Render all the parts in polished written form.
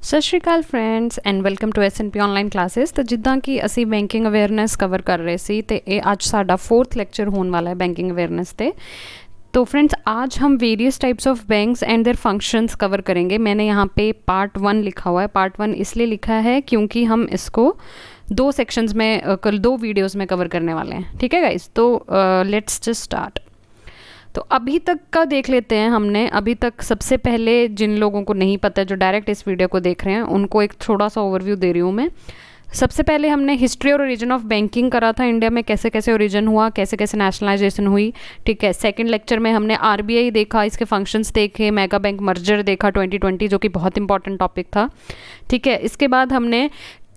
ਸਤਿ ਸ਼੍ਰੀ ਅਕਾਲ friends and welcome to S&P online classes. ਤਾਂ ਜਿੱਦਾਂ ਕਿ ਅਸੀਂ ਬੈਂਕਿੰਗ ਅਵੇਅਰਨੈਸ ਕਵਰ ਕਰ ਰਹੇ ਸੀ ਤੇ ਇਹ ਅੱਜ ਸਾਡਾ 4th ਲੈਕਚਰ ਹੋਣ ਵਾਲਾ ਹੈ बैंकिंग अवेयरनेस पे। तो फ्रेंड्स आज हम various types of banks and their functions cover करेंगे। मैंने यहाँ पे पार्ट 1 लिखा हुआ है। पार्ट 1 इसलिए लिखा है क्योंकि हम इसको दो सेक्शंस में कल 2 वीडियोस में कवर करने वाले हैं। ठीक है गाइस, तो लेट्स जस्ट स्टार्ट। तो अभी तक का देख लेते हैं हमने। अभी तक सबसे पहले जिन लोगों को नहीं पता जो डायरेक्ट इस वीडियो को देख रहे हैं उनको एक थोड़ा सा ओवरव्यू दे रही हूँ मैं। सबसे पहले हमने हिस्ट्री और ओरिजिन ऑफ बैंकिंग करा था, इंडिया में कैसे कैसे ओरिजिन हुआ, कैसे कैसे नेशनलाइजेशन हुई। ठीक है, सेकंड लेक्चर में हमने आरबीआई देखा, इसके फंक्शंस देखे, मेगा बैंक मर्जर देखा 2020 जो कि बहुत इंपॉर्टेंट टॉपिक था। ठीक है, इसके बाद हमने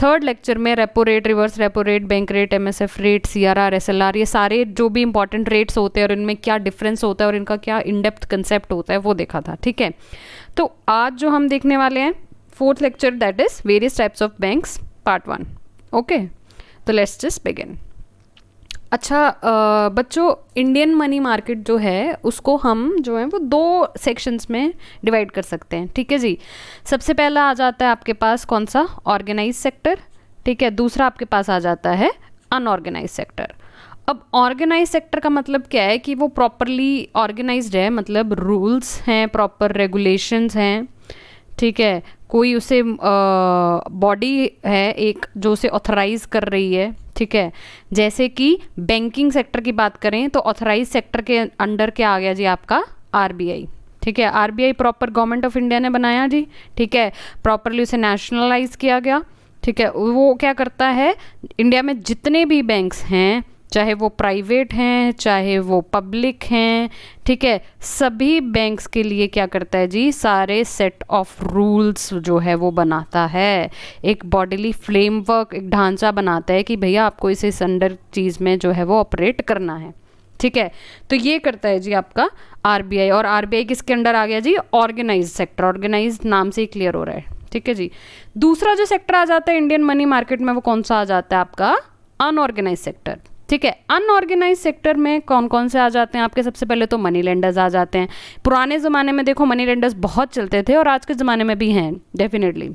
थर्ड लेक्चर में repo rate, reverse repo rate, bank rate, MSF rate, CRR, SLR, ये सारे जो भी इंपॉर्टेंट रेट्स होते हैं और इनमें क्या डिफरेंस होता है और इनका क्या इन डेप्थ कंसेप्ट होता है वो देखा था। ठीक है, तो आज जो हम देखने वाले हैं 4th lecture that is various types of banks part 1। Okay, तो लेट्स जस्ट बिगिन। अच्छा बच्चों, इंडियन मनी मार्केट जो है उसको हम जो है वो 2 सेक्शंस में डिवाइड कर सकते हैं। ठीक है जी, सबसे पहला आ जाता है आपके पास कौन सा, ऑर्गेनाइज सेक्टर। ठीक है, दूसरा आपके पास आ जाता है अनऑर्गेनाइज सेक्टर। अब ऑर्गेनाइज सेक्टर का मतलब क्या है कि वो प्रॉपरली ऑर्गेनाइज्ड है, मतलब रूल्स हैं, प्रॉपर रेगुलेशंस हैं। ठीक है, कोई उसे बॉडी है एक जो उसे ऑथराइज कर रही है। ठीक है, जैसे कि बैंकिंग सेक्टर की बात करें तो ऑथराइज सेक्टर के अंडर क्या आ गया जी, आपका आरबीआई। ठीक है, RBI proper government of India ने बनाया जी। ठीक है, प्रॉपरली उसे नेशनलाइज किया गया। ठीक है, वो क्या करता है, इंडिया में जितने भी बैंक्स हैं, चाहे वो प्राइवेट हैं चाहे वो पब्लिक हैं, ठीक है, सभी बैंक्स के लिए क्या करता है जी, सारे सेट ऑफ रूल्स जो है वो बनाता है। एक बॉडीली फ्रेमवर्क, एक ढांचा बनाता है कि भैया आपको इस अंडर चीज़ में जो है वो ऑपरेट करना है। ठीक है, तो ये करता है जी आपका आरबीआई। और आरबीआई किसके अंडर आ गया जी, ऑर्गेनाइज सेक्टर। ऑर्गेनाइज नाम से ही क्लियर हो रहा है। ठीक है जी, दूसरा जो सेक्टर आ जाता है इंडियन मनी मार्केट में वो कौन सा आ जाता है आपका, अनऑर्गेनाइज सेक्टर। ठीक है, अनऑर्गेनाइज सेक्टर में कौन कौन से आ जाते हैं आपके, सबसे पहले तो मनी लेंडर्स आ जाते हैं। पुराने ज़माने में देखो मनी लेंडर्स बहुत चलते थे और आज के ज़माने में भी हैं डेफिनेटली,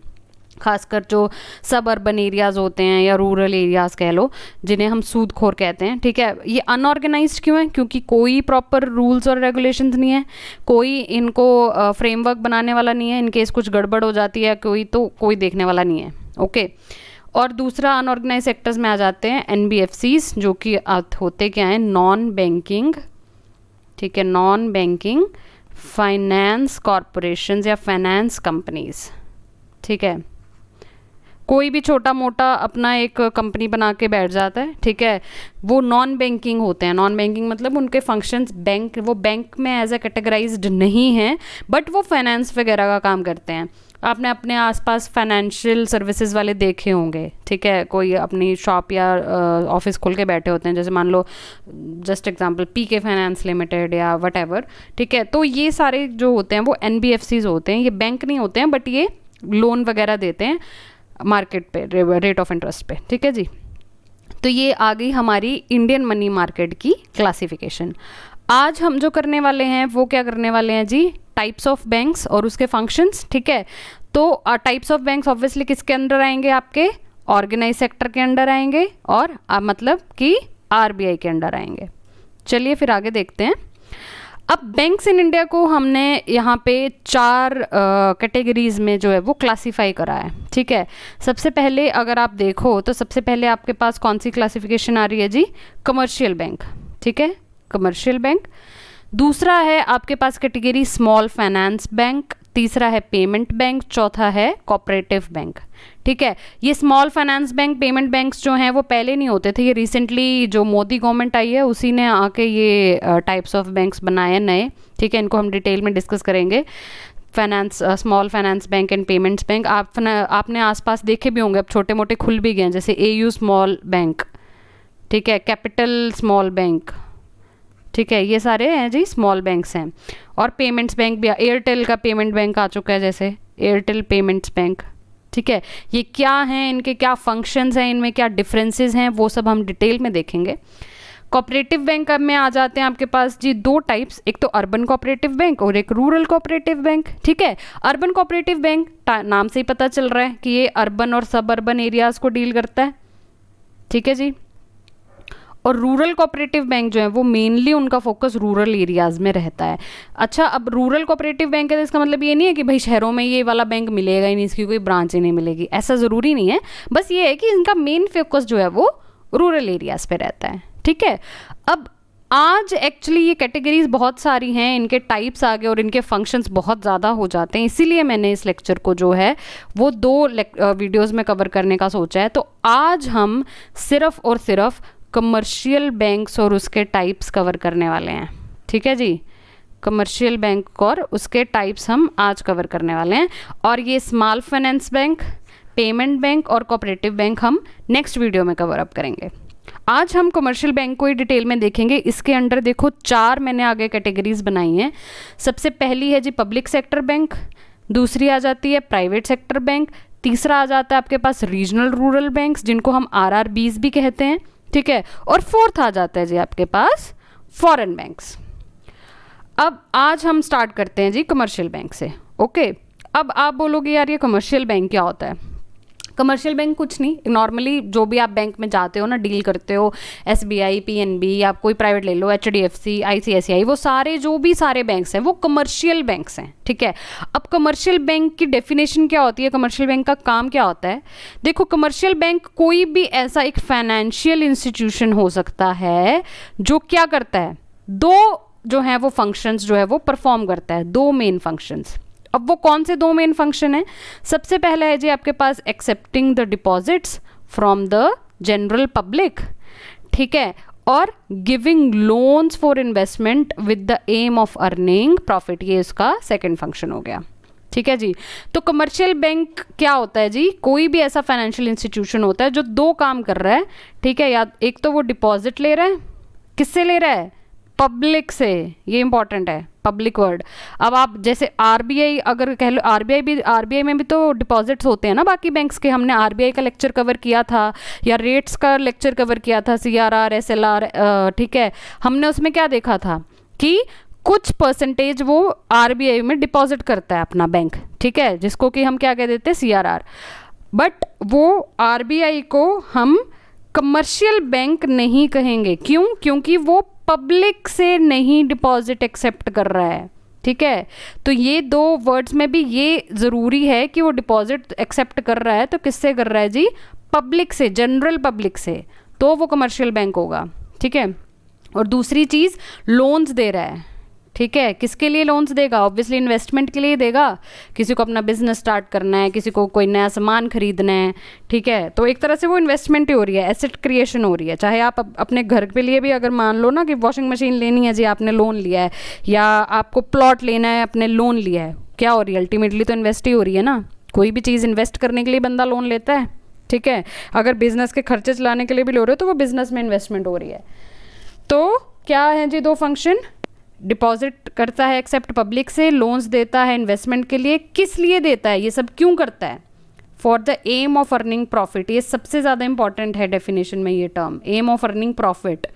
खासकर जो सब अर्बन एरियाज़ होते हैं या रूरल एरियाज़ कह लो, जिन्हें हम सूदखोर कहते हैं। ठीक है, ये अनऑर्गेनाइज्ड क्यों है, क्योंकि कोई प्रॉपर रूल्स और रेगुलेशंस नहीं है, कोई इनको फ्रेमवर्क बनाने वाला नहीं है। इनकेस कुछ गड़बड़ हो जाती है कोई देखने वाला नहीं है। ओके, और दूसरा अनऑर्गेनाइज सेक्टर्स में आ जाते हैं एनबीएफसीज, जो कि होते क्या हैं, नॉन बैंकिंग। ठीक है, नॉन बैंकिंग फाइनेंस कॉरपोरेशंस या फाइनेंस कंपनीज। ठीक है, कोई भी छोटा मोटा अपना एक कंपनी बना के बैठ जाता है। ठीक है, वो नॉन बैंकिंग होते हैं। नॉन बैंकिंग मतलब उनके फंक्शंस वो बैंक में एज ए कैटेगराइज्ड नहीं हैं, बट वो फाइनेंस वगैरह का काम करते हैं। आपने अपने आसपास फाइनेंशियल सर्विसेज वाले देखे होंगे। ठीक है, कोई अपनी शॉप या ऑफिस खोल के बैठे होते हैं, जैसे मान लो जस्ट एग्जांपल पीके फाइनेंस लिमिटेड या वट एवर। ठीक है, तो ये सारे जो होते हैं वो एनबीएफसीज होते हैं। ये बैंक नहीं होते हैं, बट ये लोन वगैरह देते हैं मार्केट पे, रेट ऑफ इंटरेस्ट पे। ठीक है जी, तो ये आ गई हमारी इंडियन मनी मार्केट की क्लासिफिकेशन। आज हम जो करने वाले हैं वो क्या करने वाले हैं जी, टाइप्स ऑफ बैंक्स और उसके फंक्शंस। ठीक है, तो टाइप्स ऑफ बैंक्स ऑब्वियसली किसके अंडर आएंगे, आपके ऑर्गेनाइज सेक्टर के अंडर आएंगे और मतलब कि आरबीआई के अंडर आएंगे। चलिए फिर आगे देखते हैं। अब बैंक्स इन इंडिया को हमने यहाँ पे 4 कैटेगरीज में जो है वो क्लासीफाई करा है। ठीक है, सबसे पहले अगर आप देखो तो सबसे पहले आपके पास कौन सी क्लासिफिकेशन आ रही है जी, कमर्शियल बैंक। ठीक है, कमर्शियल बैंक। दूसरा है आपके पास कैटेगरी स्मॉल फाइनेंस बैंक। तीसरा है पेमेंट बैंक। चौथा है कोऑपरेटिव बैंक। ठीक है, ये small finance bank, payment banks जो हैं वो पहले नहीं होते थे। ये रिसेंटली जो मोदी गवर्नमेंट आई है उसी ने आके ये टाइप्स ऑफ बैंक्स बनाए हैं नए। ठीक है, इनको हम डिटेल में डिस्कस करेंगे। Finance, small finance bank and payments bank आपने आसपास देखे भी होंगे, अब छोटे मोटे खुल भी गए हैं, जैसे एयू स्मॉल बैंक। ठीक है, कैपिटल स्मॉल बैंक। ठीक है, ये सारे हैं जी स्मॉल बैंक्स हैं। और पेमेंट्स बैंक भी, एयरटेल का पेमेंट बैंक आ चुका है, जैसे एयरटेल पेमेंट्स बैंक। ठीक है, ये क्या हैं, इनके क्या फंक्शंस हैं, इनमें क्या डिफरेंसेस हैं, वो सब हम डिटेल में देखेंगे। कोऑपरेटिव बैंक में आ जाते हैं आपके पास जी दो टाइप्स, एक तो अर्बन कोऑपरेटिव बैंक और एक रूरल कोऑपरेटिव बैंक। ठीक है, अर्बन कोऑपरेटिव बैंक नाम से ही पता चल रहा है कि ये अर्बन और सब अर्बन एरियाज को डील करता है। ठीक है जी, और रूरल कोऑपरेटिव बैंक जो है वो मेनली उनका फोकस रूरल एरियाज में रहता है। अच्छा, अब रूरल कोऑपरेटिव बैंक है तो इसका मतलब ये नहीं है कि भाई शहरों में ये वाला बैंक मिलेगा ही नहीं, इसकी कोई ब्रांच ही नहीं मिलेगी, ऐसा ज़रूरी नहीं है। बस ये है कि इनका मेन फोकस जो है वो रूरल एरियाज पे रहता है। ठीक है, अब आज एक्चुअली ये कैटेगरीज बहुत सारी हैं, इनके टाइप्स आ गए और इनके फंक्शंस बहुत ज़्यादा हो जाते हैं, इसीलिए मैंने इस लेक्चर को जो है वो 2 वीडियोज़ में कवर करने का सोचा है। तो आज हम सिर्फ और सिर्फ कमर्शियल बैंक्स और उसके टाइप्स कवर करने वाले हैं। ठीक है जी, कमर्शियल बैंक और उसके टाइप्स हम आज कवर करने वाले हैं, और ये small finance bank, payment bank और कोऑपरेटिव बैंक हम नेक्स्ट वीडियो में कवर अप करेंगे। आज हम कमर्शियल बैंक को ही डिटेल में देखेंगे। इसके अंडर देखो 4 मैंने आगे कैटेगरीज बनाई हैं। सबसे पहली है जी पब्लिक सेक्टर बैंक, दूसरी आ जाती है प्राइवेट सेक्टर बैंक, तीसरा आ जाता है आपके पास रीजनल रूरल बैंक्स जिनको हम RRBs भी कहते हैं। ठीक है, और फोर्थ आ जाता है जी आपके पास फॉरेन बैंक्स। अब आज हम स्टार्ट करते हैं जी कमर्शियल बैंक से। ओके, अब आप बोलोगे यार ये कमर्शियल बैंक क्या होता है? कमर्शियल बैंक कुछ नहीं, नॉर्मली जो भी आप बैंक में जाते हो ना, डील करते हो, SBI, PNB या कोई प्राइवेट ले लो, HDFC, ICICI, वो सारे जो भी सारे बैंक्स हैं वो कमर्शियल बैंक्स हैं। ठीक है, अब कमर्शियल बैंक की डेफिनेशन क्या होती है, कमर्शियल बैंक का काम क्या होता है? देखो, कमर्शियल बैंक कोई भी ऐसा एक फाइनेंशियल इंस्टीट्यूशन हो सकता है जो क्या करता है, 2 जो है वो फंक्शंस जो है वो परफॉर्म करता है, 2 मेन फंक्शंस। अब वो कौन से 2 मेन फंक्शन है? सबसे पहला है जी आपके पास accepting the deposits from the general public. ठीक है, और giving loans for investment with the aim of earning profit, ये इसका सेकंड फंक्शन हो गया। ठीक है जी, तो कमर्शियल बैंक क्या होता है जी? कोई भी ऐसा फाइनेंशियल इंस्टीट्यूशन होता है जो 2 काम कर रहा है। ठीक है, या एक तो वो डिपॉजिट ले रहा है, किससे ले रहा है? पब्लिक से, ये इंपॉर्टेंट है, पब्लिक वर्ड। अब आप जैसे RBI अगर कह लो, RBI में भी तो डिपॉजिट्स होते हैं ना बाकी बैंक्स के। हमने RBI का लेक्चर कवर किया था, या रेट्स का लेक्चर कवर किया था, CRR, SLR। ठीक है, हमने उसमें क्या देखा था कि कुछ परसेंटेज वो RBI में डिपॉजिट करता है अपना बैंक। ठीक है, जिसको कि हम क्या कह देते हैं, CRR। बट वो RBI को हम कमर्शियल बैंक नहीं कहेंगे। क्यों? क्योंकि वो पब्लिक से नहीं डिपॉजिट एक्सेप्ट कर रहा है। ठीक है, तो ये 2 वर्ड्स में भी ये ज़रूरी है कि वो डिपॉजिट एक्सेप्ट कर रहा है, तो किससे कर रहा है जी? पब्लिक से, जनरल पब्लिक से, तो वो कमर्शियल बैंक होगा। ठीक है, और दूसरी चीज़ लोन्स दे रहा है। ठीक है, किसके लिए लोन्स देगा? ऑब्वियसली इन्वेस्टमेंट के लिए देगा। किसी को अपना बिजनेस स्टार्ट करना है, किसी को कोई नया सामान खरीदना है। ठीक है, तो एक तरह से वो इन्वेस्टमेंट ही हो रही है, एसेट क्रिएशन हो रही है। चाहे आप अपने घर के लिए भी अगर मान लो ना कि वॉशिंग मशीन लेनी है जी, आपने लोन लिया है, या आपको प्लॉट लेना है, आपने लोन लिया है, क्या हो रही है? अल्टीमेटली तो इन्वेस्ट ही हो रही है ना। कोई भी चीज़ इन्वेस्ट करने के लिए बंदा लोन लेता है। ठीक है, अगर बिजनेस के खर्चे चलाने के लिए भी ले रहे हो तो वो बिजनेस में इन्वेस्टमेंट हो रही है। तो क्या है जी 2 फंक्शन? डिपॉजिट करता है एक्सेप्ट पब्लिक से, लोन्स देता है इन्वेस्टमेंट के लिए। किस लिए देता है, ये सब क्यों करता है? For the aim of earning profit. ये सबसे ज़्यादा इंपॉर्टेंट है डेफिनेशन में ये term, aim of earning profit.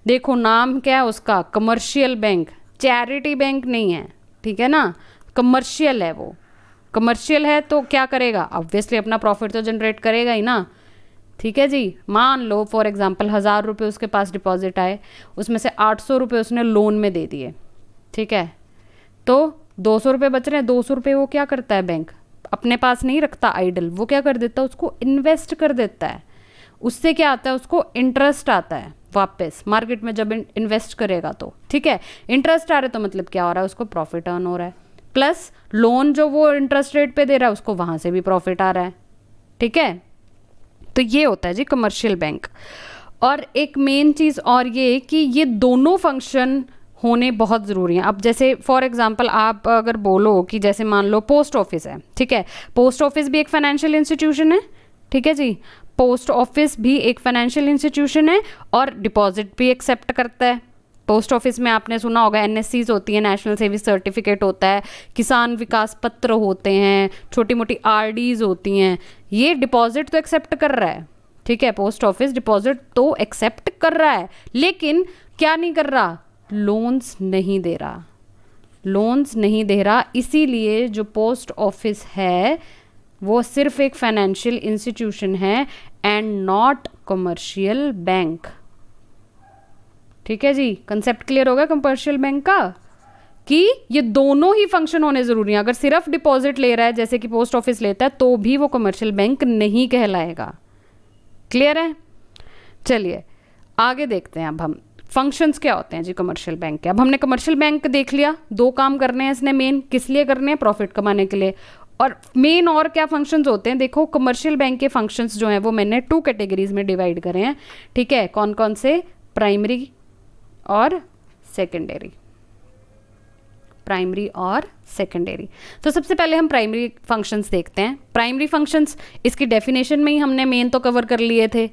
देखो नाम क्या है उसका, कमर्शियल बैंक, चैरिटी बैंक नहीं है। ठीक है ना, कमर्शियल है वो। कमर्शियल है तो क्या करेगा? ऑब्वियसली अपना प्रॉफिट तो जनरेट करेगा ही ना। ठीक है जी, मान लो फॉर एग्जांपल 1000 रुपये उसके पास डिपॉजिट आए, उसमें से 800 रुपये उसने लोन में दे दिए। ठीक है, तो 200 रुपये बच रहे हैं। 200 रुपये वो क्या करता है बैंक? अपने पास नहीं रखता आइडल, वो क्या कर देता है? उसको इन्वेस्ट कर देता है। उससे क्या आता है? उसको इंटरेस्ट आता है वापस मार्केट में जब इन्वेस्ट करेगा तो। ठीक है, इंटरेस्ट आ रहा है तो मतलब क्या हो रहा है? उसको प्रॉफिट अर्न हो रहा है, प्लस लोन जो वो इंटरेस्ट रेट पे दे रहा है उसको वहाँ से भी प्रॉफिट आ रहा है। ठीक है, तो ये होता है जी कमर्शियल बैंक। और एक मेन चीज़ और ये कि ये दोनों फंक्शन होने बहुत ज़रूरी हैं। अब जैसे फॉर एग्जांपल आप अगर बोलो कि जैसे मान लो पोस्ट ऑफिस है। ठीक है, पोस्ट ऑफिस भी एक फाइनेंशियल इंस्टीट्यूशन है। ठीक है जी, पोस्ट ऑफिस भी एक फाइनेंशियल इंस्टीट्यूशन है और डिपॉजिट भी एक्सेप्ट करता है। पोस्ट ऑफिस में आपने सुना होगा NSCs होती है, नेशनल सर्विस सर्टिफिकेट होता है, किसान विकास पत्र होते हैं, छोटी मोटी RDs होती हैं। ये डिपॉजिट तो एक्सेप्ट कर रहा है। ठीक है, पोस्ट ऑफिस डिपॉजिट तो एक्सेप्ट कर रहा है, लेकिन क्या नहीं कर रहा, लोन्स नहीं दे रहा, लोन्स नहीं दे रहा। इसीलिए जो पोस्ट ऑफिस है वो सिर्फ एक फाइनेंशियल इंस्टीट्यूशन है एंड नॉट कमर्शियल बैंक। ठीक है जी, कंसेप्ट क्लियर होगा कमर्शियल बैंक का, कि ये दोनों ही फंक्शन होने जरूरी हैं। अगर सिर्फ डिपॉजिट ले रहा है जैसे कि पोस्ट ऑफिस लेता है तो भी वो कमर्शियल बैंक नहीं कहलाएगा। क्लियर है? चलिए आगे देखते हैं। अब हम फंक्शंस क्या होते हैं जी कमर्शियल बैंक के। अब हमने कमर्शियल बैंक देख लिया, दो काम करने हैं इसने मेन, किस लिए करने हैं, प्रॉफिट कमाने के लिए। और मेन और क्या फंक्शंस होते हैं, देखो कमर्शियल बैंक के फंक्शंस जो हैं वो मैंने 2 कैटेगरीज में डिवाइड करे हैं। ठीक है, कौन कौन से, प्राइमरी और सेकेंडरी, प्राइमरी और सेकेंडरी। तो सबसे पहले हम प्राइमरी फंक्शंस देखते हैं। प्राइमरी फंक्शंस, इसकी डेफिनेशन में ही हमने मेन तो कवर कर लिए थे,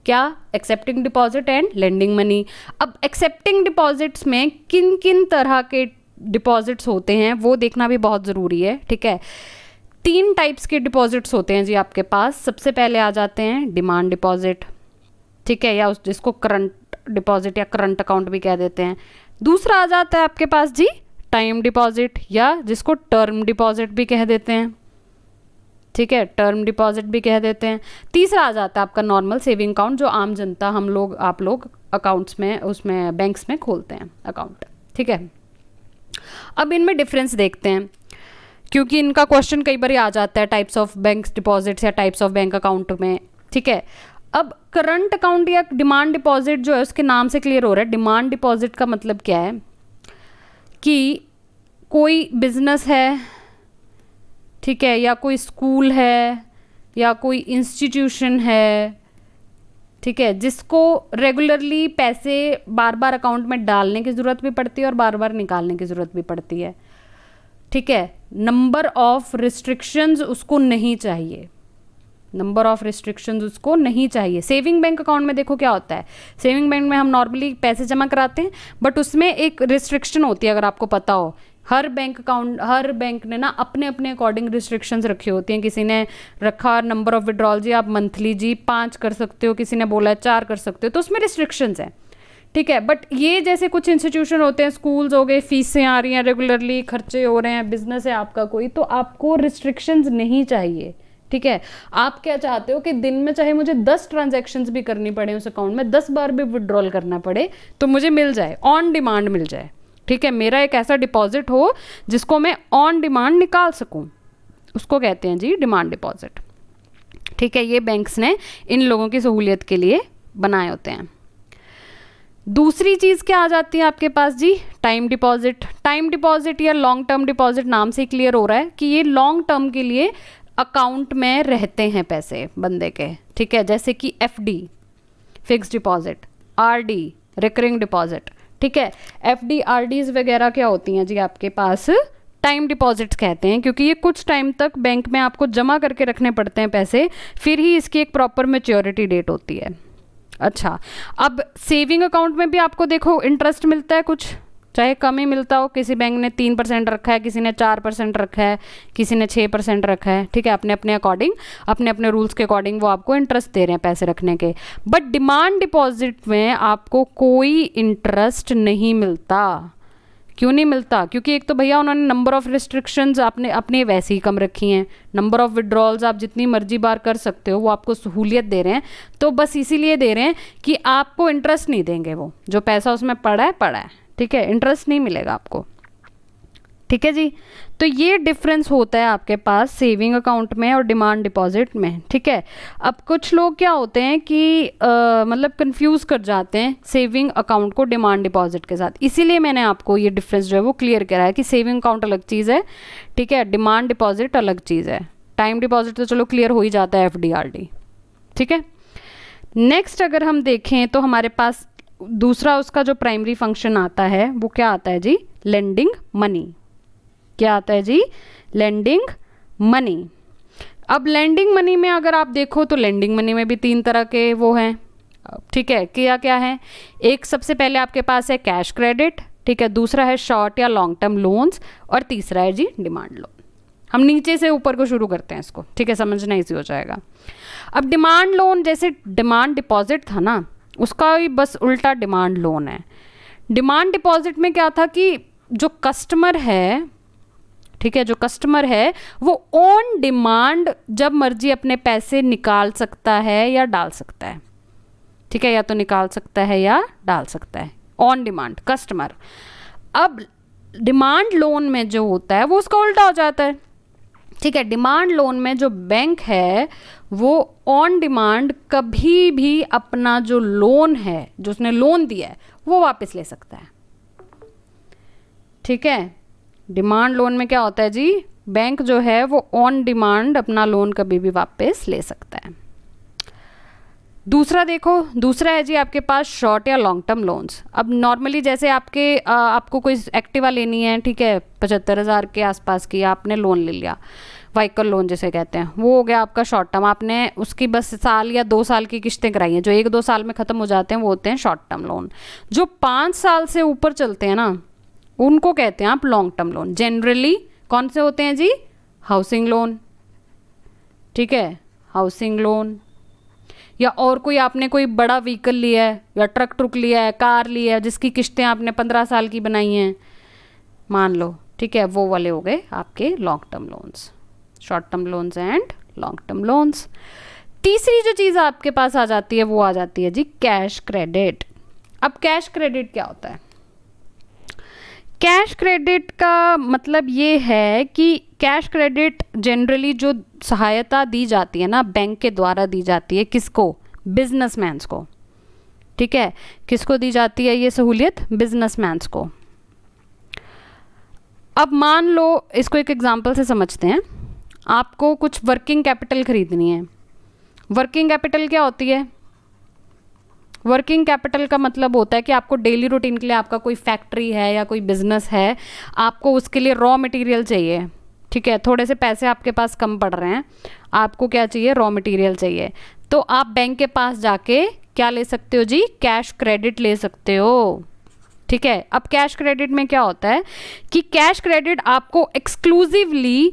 क्या, accepting deposit and lending money. अब एक्सेप्टिंग डिपॉजिट्स में किन किन तरह के डिपॉजिट्स होते हैं वो देखना भी बहुत ज़रूरी है। ठीक है, 3 टाइप्स के डिपॉजिट्स होते हैं जी आपके पास। सबसे पहले आ जाते हैं डिमांड डिपॉजिट, ठीक है, या जिसको करंट डिपॉजिट या करंट अकाउंट भी कह देते हैं। दूसरा आ जाता है आपके पास जी टाइम डिपॉजिट, या जिसको टर्म डिपॉजिट भी कह देते हैं। ठीक है, टर्म डिपॉजिट भी कह देते हैं। तीसरा आ जाता है आपका नॉर्मल सेविंग अकाउंट, जो आम जनता हम लोग आप लोग अकाउंट्स में उसमें बैंक्स में खोलते हैं अकाउंट। ठीक है, अब इनमें डिफरेंस देखते हैं क्योंकि इनका क्वेश्चन कई बार आ जाता है टाइप्स ऑफ बैंक डिपॉजिट्स या टाइप्स ऑफ बैंक अकाउंट में। ठीक है, अब करंट अकाउंट या डिमांड डिपॉजिट जो है उसके नाम से क्लियर हो रहा है। डिमांड डिपॉजिट का मतलब क्या है कि कोई बिजनेस है, ठीक है, या कोई स्कूल है या कोई इंस्टीट्यूशन है, ठीक है, जिसको रेगुलरली पैसे बार बार अकाउंट में डालने की ज़रूरत भी पड़ती है और बार बार निकालने की ज़रूरत भी पड़ती है। ठीक है, नंबर ऑफ रिस्ट्रिक्शंस उसको नहीं चाहिए, नंबर ऑफ रिस्ट्रिक्शंस उसको नहीं चाहिए। सेविंग बैंक अकाउंट में देखो क्या होता है, सेविंग बैंक में हम नॉर्मली पैसे जमा कराते हैं, बट उसमें एक रिस्ट्रिक्शन होती है, अगर आपको पता हो। हर बैंक ने ना अपने अपने अकॉर्डिंग रिस्ट्रिक्शंस रखी होती हैं। किसी ने रखा नंबर ऑफ विड्रॉल जी आप मंथली जी 5 कर सकते हो, किसी ने बोला 4 कर सकते हो, तो उसमें रिस्ट्रिक्शंस हैं। ठीक है, बट ये जैसे कुछ इंस्टीट्यूशन होते हैं, स्कूल्स हो गए, फीसें आ रही हैं रेगुलरली, खर्चे हो रहे हैं, बिजनेस है आपका कोई, तो आपको रिस्ट्रिक्शंस नहीं चाहिए। ठीक है, आप क्या चाहते हो कि दिन में चाहे मुझे 10 ट्रांजैक्शंस भी करनी पड़े उस अकाउंट में, 10 बार भी विड्रॉल करना पड़े तो मुझे मिल जाए, ऑन डिमांड मिल जाए। ठीक है, मेरा एक ऐसा डिपॉजिट हो जिसको मैं ऑन डिमांड निकाल सकूं, उसको कहते हैं जी डिमांड डिपॉजिट। ठीक है, ये बैंक्स ने इन लोगों की सहूलियत के लिए बनाए होते हैं। दूसरी चीज़ क्या आ जाती है आपके पास जी, टाइम डिपॉजिट। टाइम डिपॉजिट या लॉन्ग टर्म डिपॉजिट नाम से क्लियर हो रहा है कि ये लॉन्ग टर्म के लिए अकाउंट में रहते हैं पैसे बंदे के। ठीक है, जैसे कि FD fix deposit, RD recurring deposit. ठीक है, एफडी आरडीज वगैरह क्या होती हैं जी आपके पास, टाइम डिपॉजिट्स कहते हैं, क्योंकि ये कुछ टाइम तक बैंक में आपको जमा करके रखने पड़ते हैं पैसे, फिर ही इसकी एक प्रॉपर मैच्योरिटी डेट होती है। अच्छा, अब सेविंग अकाउंट में भी आपको देखो इंटरेस्ट मिलता है, कुछ चाहे कम ही मिलता हो, किसी बैंक ने 3% रखा है, किसी ने 4% रखा है, किसी ने 6% रखा है। ठीक है, अपने अपने अकॉर्डिंग, अपने अपने रूल्स के अकॉर्डिंग वो आपको इंटरेस्ट दे रहे हैं पैसे रखने के। बट डिमांड डिपॉजिट में आपको कोई इंटरेस्ट नहीं मिलता। क्यों नहीं मिलता? क्योंकि एक तो भैया उन्होंने नंबर ऑफ रिस्ट्रिक्शंस आपने अपने वैसे ही कम रखी हैं, नंबर ऑफ विड्रॉल्स आप जितनी मर्जी बार कर सकते हो, वो आपको सहूलियत दे रहे हैं, तो बस इसीलिए दे रहे हैं कि आपको इंटरेस्ट नहीं देंगे, वो जो पैसा उसमें पड़ा है। ठीक है, इंटरेस्ट नहीं मिलेगा आपको। ठीक है जी, तो ये डिफरेंस होता है आपके पास सेविंग अकाउंट में और डिमांड डिपॉजिट में। ठीक है, अब कुछ लोग क्या होते हैं कि मतलब कंफ्यूज कर जाते हैं सेविंग अकाउंट को डिमांड डिपॉजिट के साथ, इसीलिए मैंने आपको ये डिफरेंस जो है वो क्लियर करा है कि सेविंग अकाउंट अलग चीज़ है, ठीक है, डिमांड डिपॉजिट अलग चीज़ है। टाइम डिपॉजिट तो चलो क्लियर हो ही जाता है, एफडी आरडी। ठीक है, नेक्स्ट अगर हम देखें तो हमारे पास दूसरा उसका जो प्राइमरी फंक्शन आता है वो क्या आता है जी, लेंडिंग मनी। क्या आता है जी, लेंडिंग मनी। अब लेंडिंग मनी में अगर आप देखो तो लेंडिंग मनी में भी 3 तरह के वो हैं। ठीक है, क्या क्या है, एक सबसे पहले आपके पास है कैश क्रेडिट, ठीक है, दूसरा है शॉर्ट या लॉन्ग टर्म लोन्स, और तीसरा है जी डिमांड लोन। हम नीचे से ऊपर को शुरू करते हैं इसको, ठीक है, समझना इजी हो जाएगा। अब डिमांड लोन जैसे डिमांड डिपॉजिट था ना, उसका भी बस उल्टा डिमांड लोन है। डिमांड डिपॉजिट में क्या था कि जो कस्टमर है, ठीक है, जो कस्टमर है वो ऑन डिमांड जब मर्जी अपने पैसे निकाल सकता है या डाल सकता है, ठीक है, या तो निकाल सकता है या डाल सकता है, ऑन डिमांड कस्टमर। अब डिमांड लोन में जो होता है वो उसका उल्टा हो जाता है, ठीक है। डिमांड लोन में जो बैंक है वो ऑन डिमांड कभी भी अपना जो लोन है, जो उसने लोन दिया है, वो वापस ले सकता है, ठीक है। डिमांड लोन में क्या होता है जी, बैंक जो है वो ऑन डिमांड अपना लोन कभी भी वापस ले सकता है। दूसरा देखो, दूसरा है जी आपके पास शॉर्ट या लॉन्ग टर्म लोन्स। अब नॉर्मली जैसे आपको कोई एक्टिवा लेनी है, ठीक है, 75,000 के आसपास की आपने लोन ले लिया, व्हीकल लोन जिसे कहते हैं, वो हो गया आपका शॉर्ट टर्म। आपने उसकी बस साल या 2 साल की किस्तें कराई हैं, जो 1-2 साल में ख़त्म हो जाते हैं वो होते हैं शॉर्ट टर्म लोन। जो 5 साल से ऊपर चलते हैं ना, उनको कहते हैं आप लॉन्ग टर्म लोन। जनरली कौन से होते हैं जी, हाउसिंग लोन, ठीक है, हाउसिंग लोन, या और कोई आपने कोई बड़ा व्हीकल लिया है या ट्रक लिया है, कार लिया है, जिसकी किस्तें आपने 15 साल की बनाई हैं मान लो, ठीक है, वो वाले हो गए आपके long term loans, short term loans and long term loans. तीसरी जो चीज़ आपके पास आ जाती है वो आ जाती है जी कैश क्रेडिट। अब कैश क्रेडिट क्या होता है? कैश क्रेडिट का मतलब ये है कि कैश क्रेडिट जनरली जो सहायता दी जाती है ना बैंक के द्वारा दी जाती है, किसको? बिजनेसमैन्स को, ठीक है। किसको दी जाती है ये सहूलियत? बिजनेसमैन्स को। अब मान लो, इसको एक एग्जांपल से समझते हैं। आपको कुछ वर्किंग कैपिटल खरीदनी है। वर्किंग कैपिटल क्या होती है? वर्किंग कैपिटल का मतलब होता है कि आपको डेली रूटीन के लिए, आपका कोई फैक्ट्री है या कोई बिजनेस है, आपको उसके लिए रॉ मटेरियल चाहिए, ठीक है, थोड़े से पैसे आपके पास कम पड़ रहे हैं, आपको क्या चाहिए? रॉ मटेरियल चाहिए। तो आप बैंक के पास जाके क्या ले सकते हो जी? कैश क्रेडिट ले सकते हो, ठीक है। अब कैश क्रेडिट में क्या होता है कि कैश क्रेडिट आपको एक्सक्लूसिवली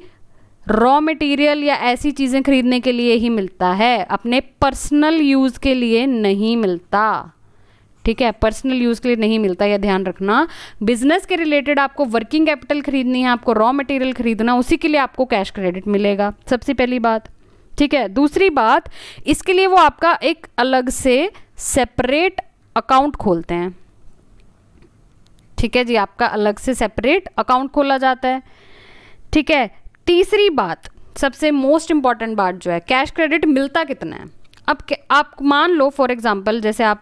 रॉ मटेरियल या ऐसी चीज़ें खरीदने के लिए ही मिलता है, अपने पर्सनल यूज़ के लिए नहीं मिलता, ठीक है, पर्सनल यूज़ के लिए नहीं मिलता, यह ध्यान रखना। बिजनेस के रिलेटेड आपको वर्किंग कैपिटल खरीदनी है, आपको रॉ मटेरियल खरीदना, उसी के लिए आपको कैश क्रेडिट मिलेगा, सबसे पहली बात, ठीक है। दूसरी बात, इसके लिए वो आपका एक अलग से सेपरेट अकाउंट खोलते हैं, ठीक है जी, आपका अलग से सेपरेट अकाउंट खोला जाता है, ठीक है। तीसरी बात, सबसे मोस्ट इंपॉर्टेंट बात जो है, कैश क्रेडिट मिलता कितना है? अब आप मान लो फॉर एग्जांपल, जैसे आप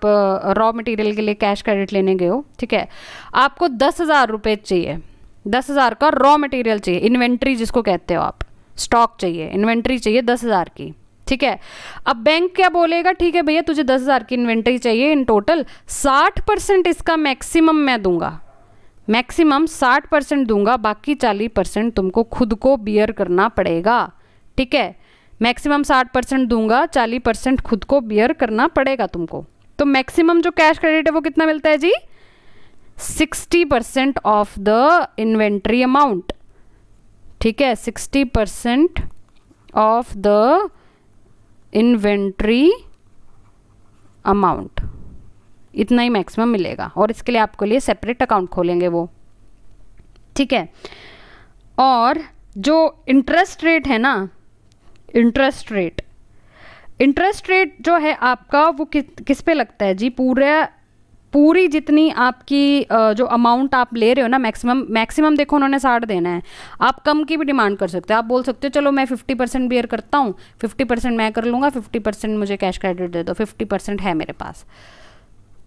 रॉ मटेरियल के लिए कैश क्रेडिट लेने गए हो, ठीक है, आपको 10,000 रुपये चाहिए, 10,000 का रॉ मटेरियल चाहिए, इन्वेंट्री जिसको कहते हो आप, स्टॉक चाहिए, इन्वेंट्री चाहिए 10,000 की, ठीक है। अब बैंक क्या बोलेगा? ठीक है भैया, तुझे 10,000 की इन्वेंट्री चाहिए इन टोटल, 60% इसका मैक्सिमम मैं दूंगा, मैक्सिमम 60% दूंगा, बाकी 40% तुमको खुद को बियर करना पड़ेगा, ठीक है। मैक्सिमम 60% दूंगा, 40% खुद को बियर करना पड़ेगा तुमको। तो मैक्सिमम जो कैश क्रेडिट है वो कितना मिलता है जी? 60% ऑफ द इन्वेंट्री अमाउंट, ठीक है, 60% ऑफ द इन्वेंट्री अमाउंट, इतना ही मैक्सिमम मिलेगा, और इसके लिए आपको लिए सेपरेट अकाउंट खोलेंगे वो, ठीक है। और जो इंटरेस्ट रेट है ना, इंटरेस्ट रेट जो है आपका वो किस पे लगता है जी? पूरी जितनी आपकी जो अमाउंट आप ले रहे हो ना, मैक्सिमम देखो उन्होंने 60 देना है, आप कम की भी डिमांड कर सकते हो। आप बोल सकते हो चलो मैं 50% बियर करता हूँ, 50% मैं कर लूँगा, 50% मुझे कैश क्रेडिट दे दो, 50% है मेरे पास।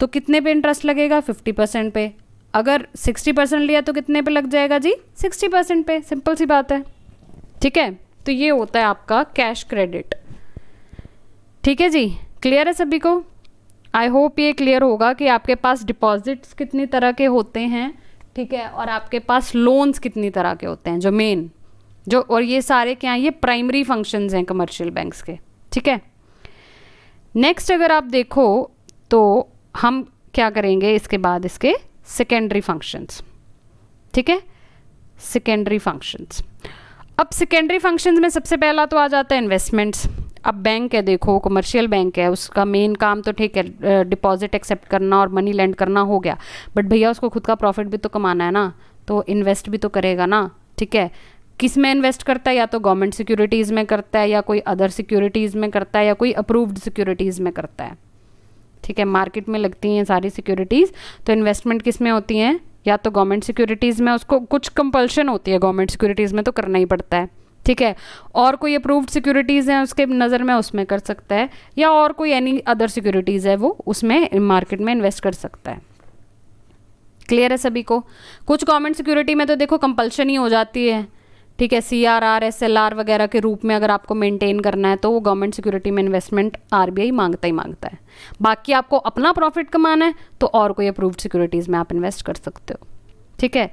तो कितने पे इंटरेस्ट लगेगा? 50% पे। अगर 60% लिया तो कितने पे लग जाएगा जी? 60% पे, सिंपल सी बात है, ठीक है। तो ये होता है आपका कैश क्रेडिट, ठीक है जी। क्लियर है सभी को? आई होप ये क्लियर होगा कि आपके पास डिपॉजिट्स कितनी तरह के होते हैं, ठीक है, और आपके पास लोन्स कितनी तरह के होते हैं, जो मेन जो, और ये सारे क्या हैं? ये प्राइमरी फंक्शंस हैं कमर्शियल बैंक्स के, ठीक है। नेक्स्ट अगर आप देखो तो हम क्या करेंगे इसके बाद, इसके सेकेंडरी फंक्शंस, ठीक है, सेकेंडरी फंक्शंस। अब सेकेंडरी फंक्शंस में सबसे पहला तो आ जाता है इन्वेस्टमेंट्स। अब बैंक है, देखो कमर्शियल बैंक है, उसका मेन काम तो ठीक है डिपॉजिट एक्सेप्ट करना और मनी लेंड करना हो गया, बट भैया उसको खुद का प्रॉफिट भी तो कमाना है ना, तो इन्वेस्ट भी तो करेगा ना। ठीक है, किस में इन्वेस्ट करता है, या तो गवर्नमेंट सिक्योरिटीज़ में करता है, या कोई अदर सिक्योरिटीज़ में करता है, या कोई अप्रूव्ड सिक्योरिटीज़ में करता है। ठीक है, मार्केट में लगती हैं सारी सिक्योरिटीज़, तो इन्वेस्टमेंट किस में होती हैं, या तो गवर्नमेंट सिक्योरिटीज़ में, उसको कुछ कंपल्शन होती है गवर्नमेंट सिक्योरिटीज़ में तो करना ही पड़ता है। ठीक है, और कोई अप्रूव्ड सिक्योरिटीज़ हैं उसके नज़र में उसमें कर सकता है, या और कोई एनी अदर सिक्योरिटीज़ है वो उसमें मार्केट में इन्वेस्ट कर सकता है। क्लियर है सभी को? कुछ गवर्नमेंट सिक्योरिटी में तो देखो कंपल्शन ही हो जाती है। ठीक है, CRR SLR वगैरह के रूप में अगर आपको मेंटेन करना है तो वो गवर्नमेंट सिक्योरिटी में इन्वेस्टमेंट RBI मांगता ही मांगता है। बाकी आपको अपना प्रॉफिट कमाना है तो और कोई अप्रूव्ड सिक्योरिटीज़ में आप इन्वेस्ट कर सकते हो। ठीक है,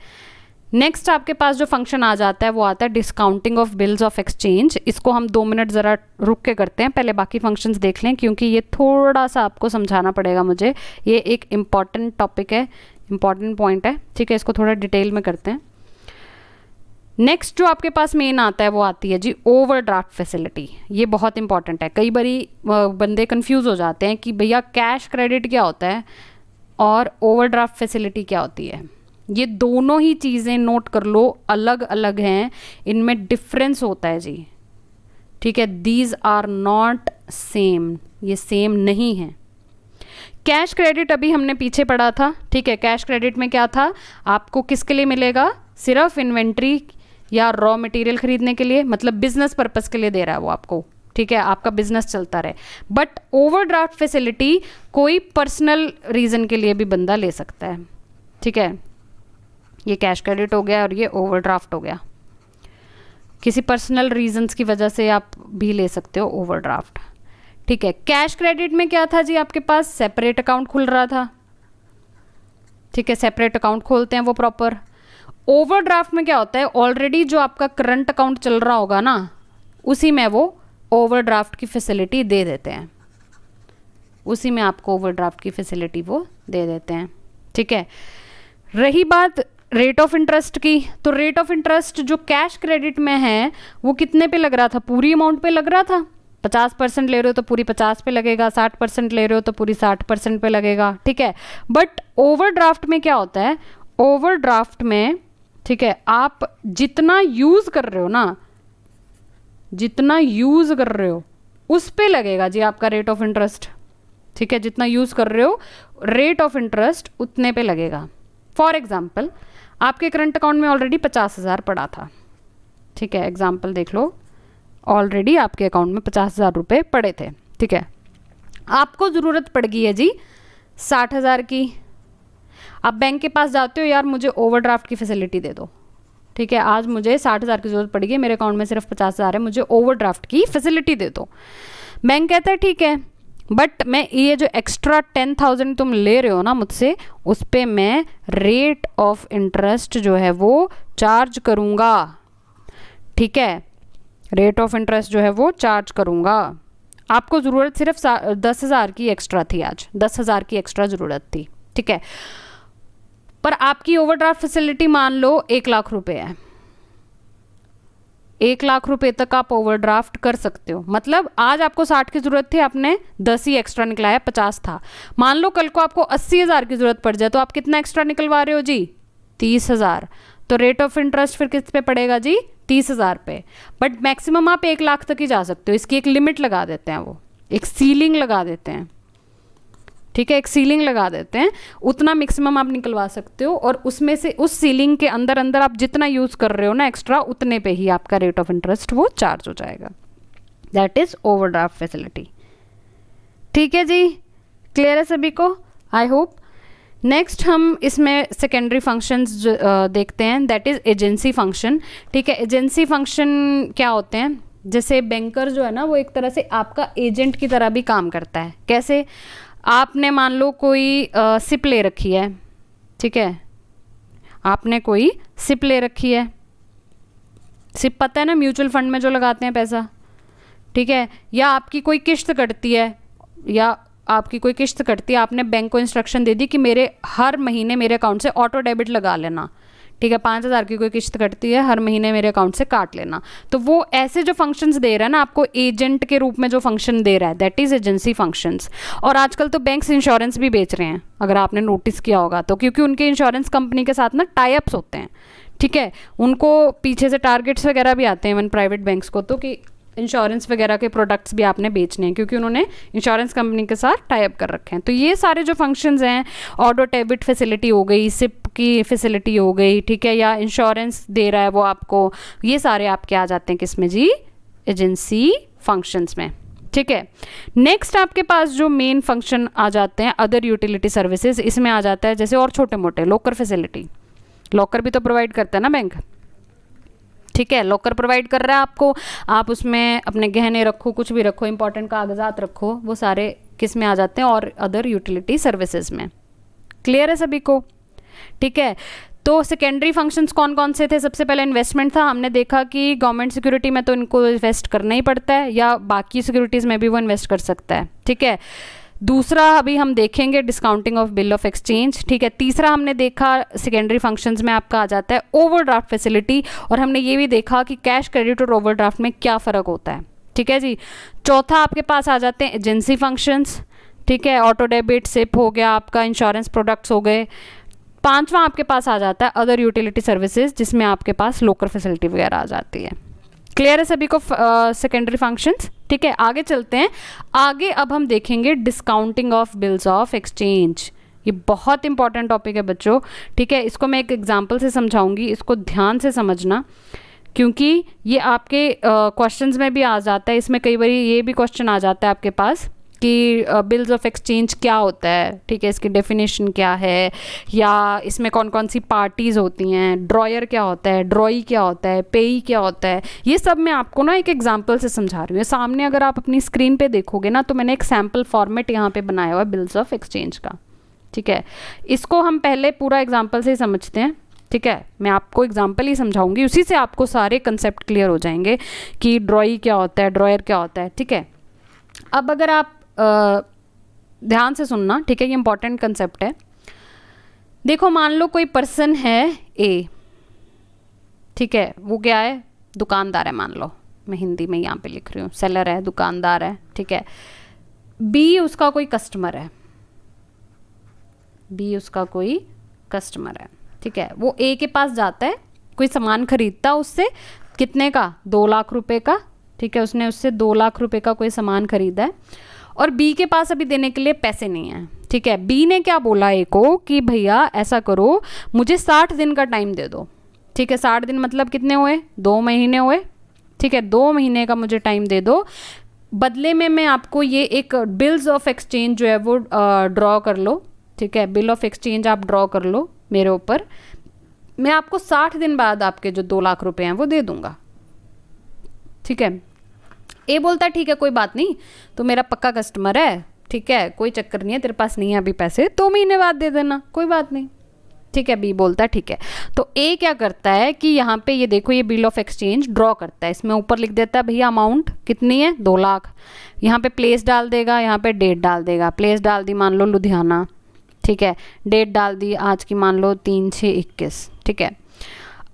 नेक्स्ट आपके पास जो फंक्शन आ जाता है वो आता है discounting of bills of exchange. इसको हम 2 मिनट ज़रा रुक के करते हैं, पहले बाकी फंक्शंस देख लें क्योंकि ये थोड़ा सा आपको समझाना पड़ेगा मुझे। ये एक इम्पॉर्टेंट टॉपिक है, इम्पॉर्टेंट पॉइंट है। ठीक है, इसको थोड़ा डिटेल में करते हैं। नेक्स्ट जो आपके पास मेन आता है वो आती है जी ओवरड्राफ्ट फैसिलिटी। ये बहुत इंपॉर्टेंट है, कई बारी बंदे कंफ्यूज हो जाते हैं कि भैया कैश क्रेडिट क्या होता है और ओवरड्राफ्ट फैसिलिटी क्या होती है। ये दोनों ही चीज़ें नोट कर लो, अलग अलग हैं, इनमें डिफरेंस होता है जी। ठीक है, दीज आर नॉट सेम, ये सेम नहीं है। कैश क्रेडिट अभी हमने पीछे पढ़ा था। ठीक है, कैश क्रेडिट में क्या था, आपको किसके लिए मिलेगा, सिर्फ इन्वेंट्री या रॉ मटेरियल खरीदने के लिए, मतलब बिजनेस पर्पस के लिए दे रहा है वो आपको। ठीक है, आपका बिजनेस चलता रहे। बट ओवरड्राफ्ट फैसिलिटी कोई पर्सनल रीज़न के लिए भी बंदा ले सकता है। ठीक है, ये कैश क्रेडिट हो गया और ये ओवरड्राफ्ट हो गया। किसी पर्सनल रीजंस की वजह से आप भी ले सकते हो ओवरड्राफ्ट। ठीक है, कैश क्रेडिट में क्या था जी, आपके पास सेपरेट अकाउंट खुल रहा था। ठीक है, सेपरेट अकाउंट खोलते हैं वो प्रॉपर। ओवरड्राफ्ट में क्या होता है, ऑलरेडी जो आपका करंट अकाउंट चल रहा होगा ना, उसी में वो ओवरड्राफ्ट की फैसिलिटी दे देते हैं, उसी में आपको ओवरड्राफ्ट की फैसिलिटी वो दे देते हैं। ठीक है, रही बात रेट ऑफ इंटरेस्ट की, तो रेट ऑफ इंटरेस्ट जो कैश क्रेडिट में है वो कितने पे लग रहा था, पूरी अमाउंट पे लग रहा था। 50% ले रहे हो तो पूरी 50 पे लगेगा, 60% ले रहे हो तो पूरी 60% पे लगेगा। ठीक है, बट ओवरड्राफ्ट में क्या होता है, ओवरड्राफ्ट में ठीक है आप जितना यूज़ कर रहे हो ना, जितना यूज़ कर रहे हो उस पे लगेगा जी आपका रेट ऑफ इंटरेस्ट। ठीक है, जितना यूज़ कर रहे हो रेट ऑफ इंटरेस्ट उतने पे लगेगा। फॉर एग्जाम्पल, आपके करंट अकाउंट में ऑलरेडी 50,000 पड़ा था। ठीक है, एग्जाम्पल देख लो, ऑलरेडी आपके अकाउंट में 50,000 रुपये पड़े थे। ठीक है, आपको ज़रूरत पड़ गई है जी 60,000 की। आप बैंक के पास जाते हो, यार मुझे ओवरड्राफ्ट की फैसिलिटी दे दो। ठीक है, आज मुझे 60,000 की ज़रूरत पड़ गई, मेरे अकाउंट में सिर्फ 50,000 है, मुझे ओवरड्राफ्ट की फैसिलिटी दे दो। बैंक कहता है ठीक है, बट मैं ये जो एक्स्ट्रा 10,000 तुम ले रहे हो ना मुझसे, उस पर मैं रेट ऑफ इंटरेस्ट जो है वो चार्ज करूँगा। ठीक है, रेट ऑफ इंटरेस्ट जो है वो चार्ज करूँगा। आपको ज़रूरत सिर्फ 10,000 की एक्स्ट्रा थी, आज 10,000 की एक्स्ट्रा ज़रूरत थी। ठीक है, पर आपकी ओवरड्राफ्ट फैसिलिटी मान लो 1,00,000 रुपये है। 1,00,000 रुपये तक आप ओवरड्राफ्ट कर सकते हो। मतलब आज आपको 60 की ज़रूरत थी, आपने 10 ही एक्स्ट्रा निकलाया, 50 था। मान लो कल को आपको 80,000 की ज़रूरत पड़ जाए तो आप कितना एक्स्ट्रा निकलवा रहे हो जी, 30,000। तो रेट ऑफ इंटरेस्ट फिर किस पे पड़ेगा जी, 30,000 पे। बट मैक्सिमम आप 1,00,000 तक ही जा सकते हो, इसकी एक लिमिट लगा देते हैं, वो एक सीलिंग लगा देते हैं। ठीक है, एक सीलिंग लगा देते हैं, उतना मैक्सिमम आप निकलवा सकते हो, और उसमें से उस सीलिंग के अंदर अंदर आप जितना यूज़ कर रहे हो ना एक्स्ट्रा, उतने पे ही आपका रेट ऑफ इंटरेस्ट वो चार्ज हो जाएगा। That is overdraft facility. ठीक है जी, क्लियर है सभी को, आई होप। नेक्स्ट हम इसमें सेकेंडरी फंक्शंस देखते हैं, दैट इज़ एजेंसी फंक्शन। ठीक है, एजेंसी फंक्शन क्या होते हैं, जैसे बैंकर जो है ना वो एक तरह से आपका एजेंट की तरह भी काम करता है। कैसे, आपने मान लो कोई सिप ले रखी है। ठीक है, आपने कोई सिप ले रखी है, सिप पता है ना, म्यूचुअल फंड में जो लगाते हैं पैसा। ठीक है, या आपकी कोई किश्त कटती है, या आपकी कोई किश्त कटती है, आपने बैंक को इंस्ट्रक्शन दे दी कि मेरे हर महीने मेरे अकाउंट से ऑटो डेबिट लगा लेना। ठीक है, 5,000 की कोई किस्त कटती है, हर महीने मेरे अकाउंट से काट लेना। तो वो ऐसे जो फंक्शंस दे रहा है ना आपको, एजेंट के रूप में जो फंक्शन दे रहा है, दैट इज एजेंसी फंक्शंस। और आजकल तो बैंक्स इंश्योरेंस भी बेच रहे हैं, अगर आपने नोटिस किया होगा तो, क्योंकि उनके इंश्योरेंस कंपनी के साथ ना टाई अप्स होते हैं। ठीक है, उनको पीछे से टारगेट्स वगैरह भी आते हैं इवन प्राइवेट बैंक्स को, तो कि इंश्योरेंस वगैरह के प्रोडक्ट्स भी आपने बेचने हैं, क्योंकि उन्होंने इंश्योरेंस कंपनी के साथ टाई अप कर रखे हैं। तो ये सारे जो फंक्शंस हैं, ऑटो डेबिट फैसिलिटी हो गई, सिप की फैसिलिटी हो गई, ठीक है, या इंश्योरेंस दे रहा है वो आपको, ये सारे आपके आ जाते हैं किसमें जी, एजेंसी फंक्शंस में। ठीक है, नेक्स्ट आपके पास जो मेन फंक्शन आ जाते हैं अदर यूटिलिटी सर्विसेज, इसमें आ जाता है जैसे और छोटे मोटे लॉकर फैसिलिटी। लॉकर भी तो प्रोवाइड करता है ना बैंक, ठीक है, लॉकर प्रोवाइड कर रहा है आपको, आप उसमें अपने गहने रखो, कुछ भी रखो, इंपॉर्टेंट कागजात रखो, वो सारे किस में आ जाते हैं, और अदर यूटिलिटी सर्विसेज में। क्लियर है सभी को? ठीक है, तो सेकेंडरी फंक्शंस कौन कौन से थे? सबसे पहले इन्वेस्टमेंट था, हमने देखा कि गवर्नमेंट सिक्योरिटी में तो इनको इन्वेस्ट करना ही पड़ता है, या बाकी सिक्योरिटीज़ में भी वो इन्वेस्ट कर सकता है। ठीक है, दूसरा अभी हम देखेंगे discounting of bill of exchange. ठीक है, तीसरा हमने देखा सेकेंडरी फंक्शंस में आपका आ जाता है ओवरड्राफ्ट फैसिलिटी, और हमने ये भी देखा कि कैश क्रेडिट और ओवरड्राफ्ट में क्या फ़र्क होता है। ठीक है जी, चौथा आपके पास आ जाते हैं एजेंसी फंक्शंस। ठीक है, ऑटो डेबिट, सिप हो गया आपका, इंश्योरेंस प्रोडक्ट्स हो गए। पांचवा आपके पास आ जाता है अदर यूटिलिटी सर्विसेज, जिसमें आपके पास लोकर फैसिलिटी वगैरह आ जाती है। क्लियर है सभी को सेकेंडरी फंक्शंस? ठीक है, आगे चलते हैं। आगे अब हम देखेंगे discounting of bills of exchange. ये बहुत इंपॉर्टेंट टॉपिक है बच्चों। ठीक है, इसको मैं एक एग्जांपल से समझाऊंगी, इसको ध्यान से समझना, क्योंकि ये आपके क्वेश्चंस में भी आ जाता है। इसमें कई बार ये भी क्वेश्चन आ जाता है आपके पास कि बिल्स ऑफ एक्सचेंज क्या होता है, ठीक है, इसकी डेफिनेशन क्या है, या इसमें कौन कौन सी पार्टीज़ होती हैं, ड्रॉयर क्या होता है, ड्रॉई क्या होता है, पेई क्या होता है, ये सब मैं आपको ना एक एग्जांपल से समझा रही हूँ। सामने अगर आप अपनी स्क्रीन पे देखोगे ना, तो मैंने एक सैम्पल फॉर्मेट यहाँ पे बनाया हुआ है बिल्स ऑफ एक्सचेंज का। ठीक है, इसको हम पहले पूरा एग्जाम्पल से ही समझते हैं। ठीक है, मैं आपको एग्जाम्पल ही समझाऊंगी, उसी से आपको सारे कंसेप्ट क्लियर हो जाएंगे कि ड्रॉई क्या होता है, ड्रॉयर क्या होता है। ठीक है, अब अगर आप ध्यान से सुनना, ठीक है, ये इंपॉर्टेंट कंसेप्ट है। देखो, मान लो कोई पर्सन है ए, ठीक है, वो क्या है, दुकानदार है, मान लो, मैं हिंदी में यहाँ पे लिख रही हूँ, सेलर है, दुकानदार है। ठीक है, बी उसका कोई कस्टमर है, बी उसका कोई कस्टमर है। ठीक है, वो ए के पास जाता है, कोई सामान खरीदता उससे, कितने का, 2 लाख रुपए का। ठीक है, उसने उससे 2 लाख रुपए का कोई सामान खरीदा है, और बी के पास अभी देने के लिए पैसे नहीं हैं। ठीक है, बी ने क्या बोला ए को कि भैया ऐसा करो, मुझे 60 दिन का टाइम दे दो। ठीक है, 60 दिन मतलब कितने हुए, 2 महीने हुए। ठीक है, 2 महीने का मुझे टाइम दे दो, बदले में मैं आपको ये एक बिल्स ऑफ एक्सचेंज जो है वो ड्रॉ कर लो। ठीक है, बिल ऑफ एक्सचेंज आप ड्रॉ कर लो मेरे ऊपर, मैं आपको 60 दिन बाद आपके जो 2 लाख रुपए हैं वो दे दूंगा। ठीक है, ए बोलता है ठीक है कोई बात नहीं, तो मेरा पक्का कस्टमर है, ठीक है, कोई चक्कर नहीं है, तेरे पास नहीं है अभी पैसे, 2 महीने बाद दे देना, कोई बात नहीं। ठीक है, बी बोलता है ठीक है। तो ए क्या करता है कि यहाँ पे ये देखो, ये बिल ऑफ एक्सचेंज ड्रॉ करता है, इसमें ऊपर लिख देता है भैया अमाउंट कितनी है, 2 लाख। यहाँ पे प्लेस डाल देगा, यहाँ पे डेट डाल देगा, प्लेस डाल दी मान लो लुधियाना। ठीक है, डेट डाल दी आज की मान लो 3/6/21। ठीक है,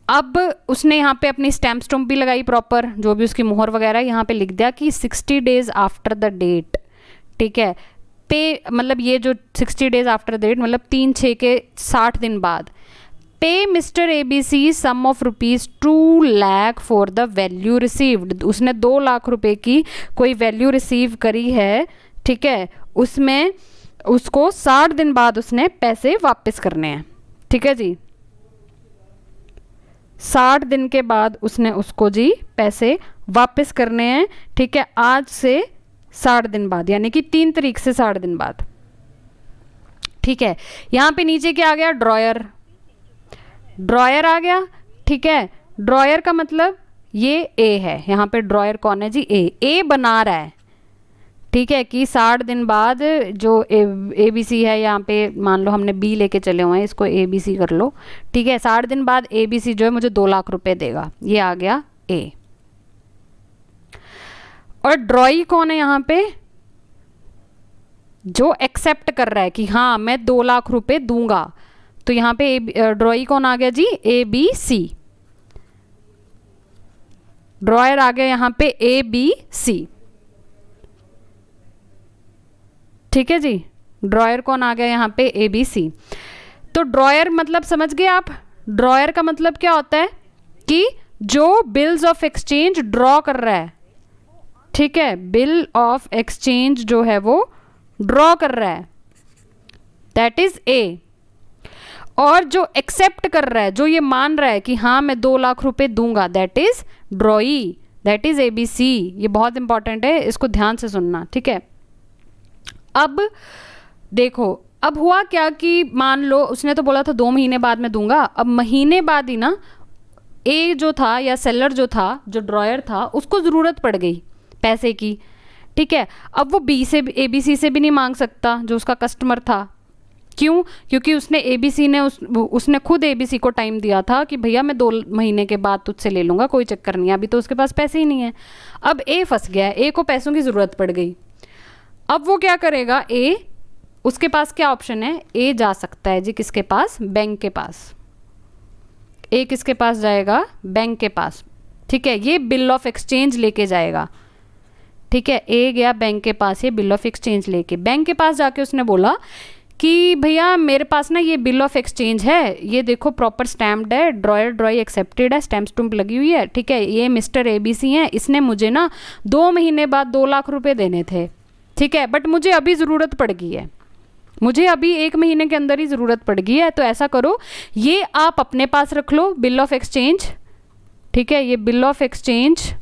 अब उसने यहाँ पे अपनी स्टैम्प स्टम्प भी लगाई प्रॉपर, जो भी उसकी मोहर वगैरह, यहाँ पे लिख दिया कि 60 डेज आफ्टर द डेट। ठीक है, पे मतलब ये जो 60 डेज आफ्टर द डेट मतलब 3/6 के 60 दिन बाद, pay mister ABC sum of ₹2 lakh for the value received. उसने 2 लाख रुपए की कोई वैल्यू रिसीव करी है। ठीक है, उसमें उसको 60 दिन बाद उसने पैसे वापस करने हैं। ठीक है जी, 60 दिन के बाद उसने उसको जी पैसे वापस करने हैं। ठीक है, आज से 60 दिन बाद, यानी कि 3 तारीख से 60 दिन बाद। ठीक है, यहाँ पे नीचे क्या आ गया, ड्रॉयर, ड्रॉयर आ गया। ठीक है, ड्रॉयर का मतलब ये ए है, यहाँ पे ड्रॉयर कौन है जी, ए बना रहा है। ठीक है, कि 60 दिन बाद जो ABC है, यहाँ पे मान लो हमने बी लेके चले हुए हैं, इसको ABC कर लो। ठीक है, 60 दिन बाद ABC जो है मुझे 2 लाख रुपए देगा, ये आ गया ए। और ड्रॉई कौन है यहाँ पे, जो एक्सेप्ट कर रहा है कि हाँ मैं 2 लाख रुपए दूंगा, तो यहाँ पे ड्रॉई कौन आ गया जी, ए बी सी, ड्रॉयर आ गया यहाँ पे ए बी सी, ठीक है जी। ड्रॉयर कौन आ गया यहाँ पे, ए बी सी। तो ड्रॉयर मतलब समझ गए आप, ड्रॉयर का मतलब क्या होता है कि जो बिल्स ऑफ एक्सचेंज ड्रॉ कर रहा है, ठीक है, बिल ऑफ एक्सचेंज जो है वो ड्रॉ कर रहा है, दैट इज ए। और जो एक्सेप्ट कर रहा है, जो ये मान रहा है कि हाँ मैं 2 लाख रुपए दूंगा, that is drawee, that is A B C. ये बहुत इंपॉर्टेंट है, इसको ध्यान से सुनना, ठीक है। अब देखो, अब हुआ क्या कि मान लो उसने तो बोला था 2 महीने बाद मैं दूंगा, अब महीने बाद ही ना ए जो था या सेलर जो था, जो ड्रॉयर था, उसको ज़रूरत पड़ गई पैसे की, ठीक है। अब वो बी से ए बी सी से भी नहीं मांग सकता जो उसका कस्टमर था, क्यों, क्योंकि उसने ए बी सी ने उसने खुद ए बी सी को टाइम दिया था कि भैया मैं 2 महीने के बाद तुझसे ले लूँगा, कोई चक्कर नहीं है, अभी तो उसके पास पैसे ही नहीं है। अब ए फंस गया, ए को पैसों की ज़रूरत पड़ गई। अब वो क्या करेगा, ए, उसके पास क्या ऑप्शन है, ए जा सकता है जी किसके पास, बैंक के पास। ए किसके पास जाएगा, बैंक के पास, ठीक है। ये बिल ऑफ एक्सचेंज लेके जाएगा, ठीक है। ए गया बैंक के पास, ये बिल ऑफ एक्सचेंज लेके, बैंक के पास जाके उसने बोला कि भैया मेरे पास ना ये बिल ऑफ एक्सचेंज है, ये देखो प्रॉपर स्टैम्प्ड है, ड्रॉई एक्सेप्टेड है, स्टैम्प स्टूम्प लगी हुई है, ठीक है। ये मिस्टर ए बी सी हैं, इसने मुझे ना 2 महीने बाद 2 लाख रुपए देने थे, ठीक है, बट मुझे अभी ज़रूरत पड़ गई है, मुझे अभी 1 महीने के अंदर ही ज़रूरत पड़ गई है। तो ऐसा करो, ये आप अपने पास रख लो बिल ऑफ एक्सचेंज, ठीक है, ये बिल ऑफ एक्सचेंज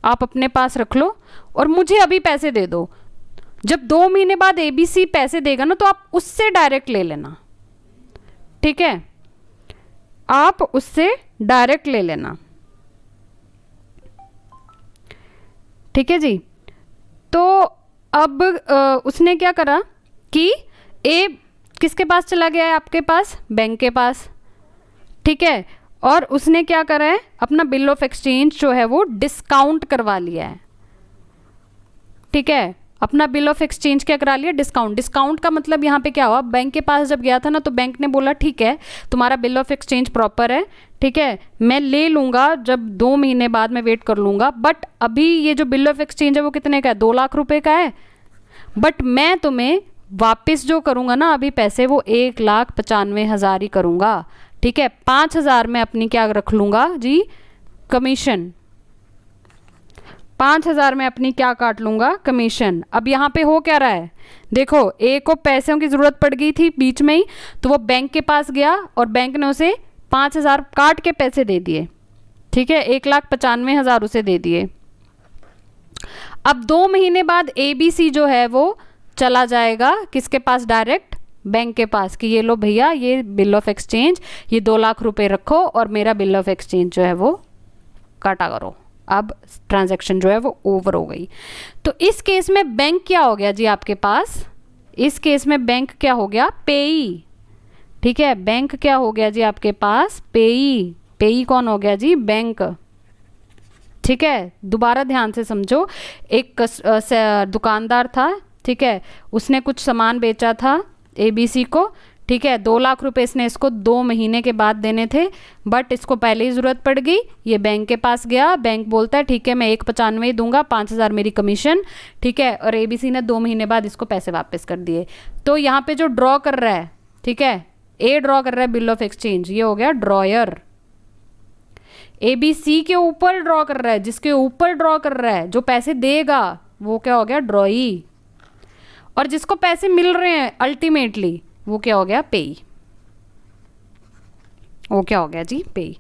आप अपने पास रख लो और मुझे अभी पैसे दे दो। जब 2 महीने बाद ए बी सी पैसे देगा ना, तो आप उससे डायरेक्ट ले लेना, ठीक है, आप उससे डायरेक्ट ले लेना, ठीक है जी। तो अब उसने क्या करा कि ए किसके पास चला गया है, आपके पास, बैंक के पास, ठीक है। और उसने क्या करा है, अपना बिल ऑफ एक्सचेंज जो है वो डिस्काउंट करवा लिया है, ठीक है। अपना बिल ऑफ एक्सचेंज क्या करा लिया, डिस्काउंट। डिस्काउंट का मतलब यहाँ पे क्या हुआ, बैंक के पास जब गया था ना, तो बैंक ने बोला ठीक है तुम्हारा बिल ऑफ एक्सचेंज प्रॉपर है, ठीक है, मैं ले लूँगा, जब 2 महीने बाद मैं वेट कर लूँगा, बट अभी ये जो बिल ऑफ एक्सचेंज है वो कितने का है, 2 लाख रुपए का है, बट मैं तुम्हें वापस जो करूँगा ना अभी पैसे, वो 1,95,000 ही करूँगा, ठीक है। 5,000 में अपनी क्या रख लूँगा जी, कमीशन, 5,000 में अपनी क्या काट लूँगा, कमीशन। अब यहाँ पे हो क्या रहा है, देखो ए को पैसों की ज़रूरत पड़ गई थी बीच में ही, तो वो बैंक के पास गया और बैंक ने उसे 5,000 काट के पैसे दे दिए, ठीक है, 1,95,000 उसे दे दिए। अब 2 महीने बाद ए बी सी जो है वो चला जाएगा किसके पास, डायरेक्ट बैंक के पास, कि ये लो भैया ये बिल ऑफ एक्सचेंज, ये 2 लाख रुपए रखो और मेरा बिल ऑफ एक्सचेंज जो है वो काटा करो। अब ट्रांजैक्शन जो है वो ओवर हो गई। तो इस केस में बैंक क्या हो गया जी आपके पास, इस केस में बैंक क्या हो गया, पेई, ठीक है, बैंक क्या हो गया जी आपके पास, पेई। पेई कौन हो गया जी, बैंक, ठीक है। दोबारा ध्यान से समझो, एक दुकानदार था, ठीक है, उसने कुछ सामान बेचा था ए बी सी को, ठीक है, 2 लाख रुपए इसने इसको 2 महीने के बाद देने थे, बट इसको पहले ही ज़रूरत पड़ गई, ये बैंक के पास गया, बैंक बोलता है ठीक है मैं 1,95 दूंगा, 5,000 मेरी कमीशन, ठीक है, और ए बी सी ने 2 महीने बाद इसको पैसे वापस कर दिए। तो यहाँ पे जो ड्रॉ कर रहा है, ठीक है, ए ड्रॉ कर रहा है बिल ऑफ एक्सचेंज, ये हो गया ड्रॉयर। ए बी सी के ऊपर ड्रॉ कर रहा है, जिसके ऊपर ड्रॉ कर रहा है, जो पैसे देगा वो क्या हो गया, ड्रॉई। और जिसको पैसे मिल रहे हैं अल्टीमेटली वो क्या हो गया, पेई, वो क्या हो गया जी, पेई।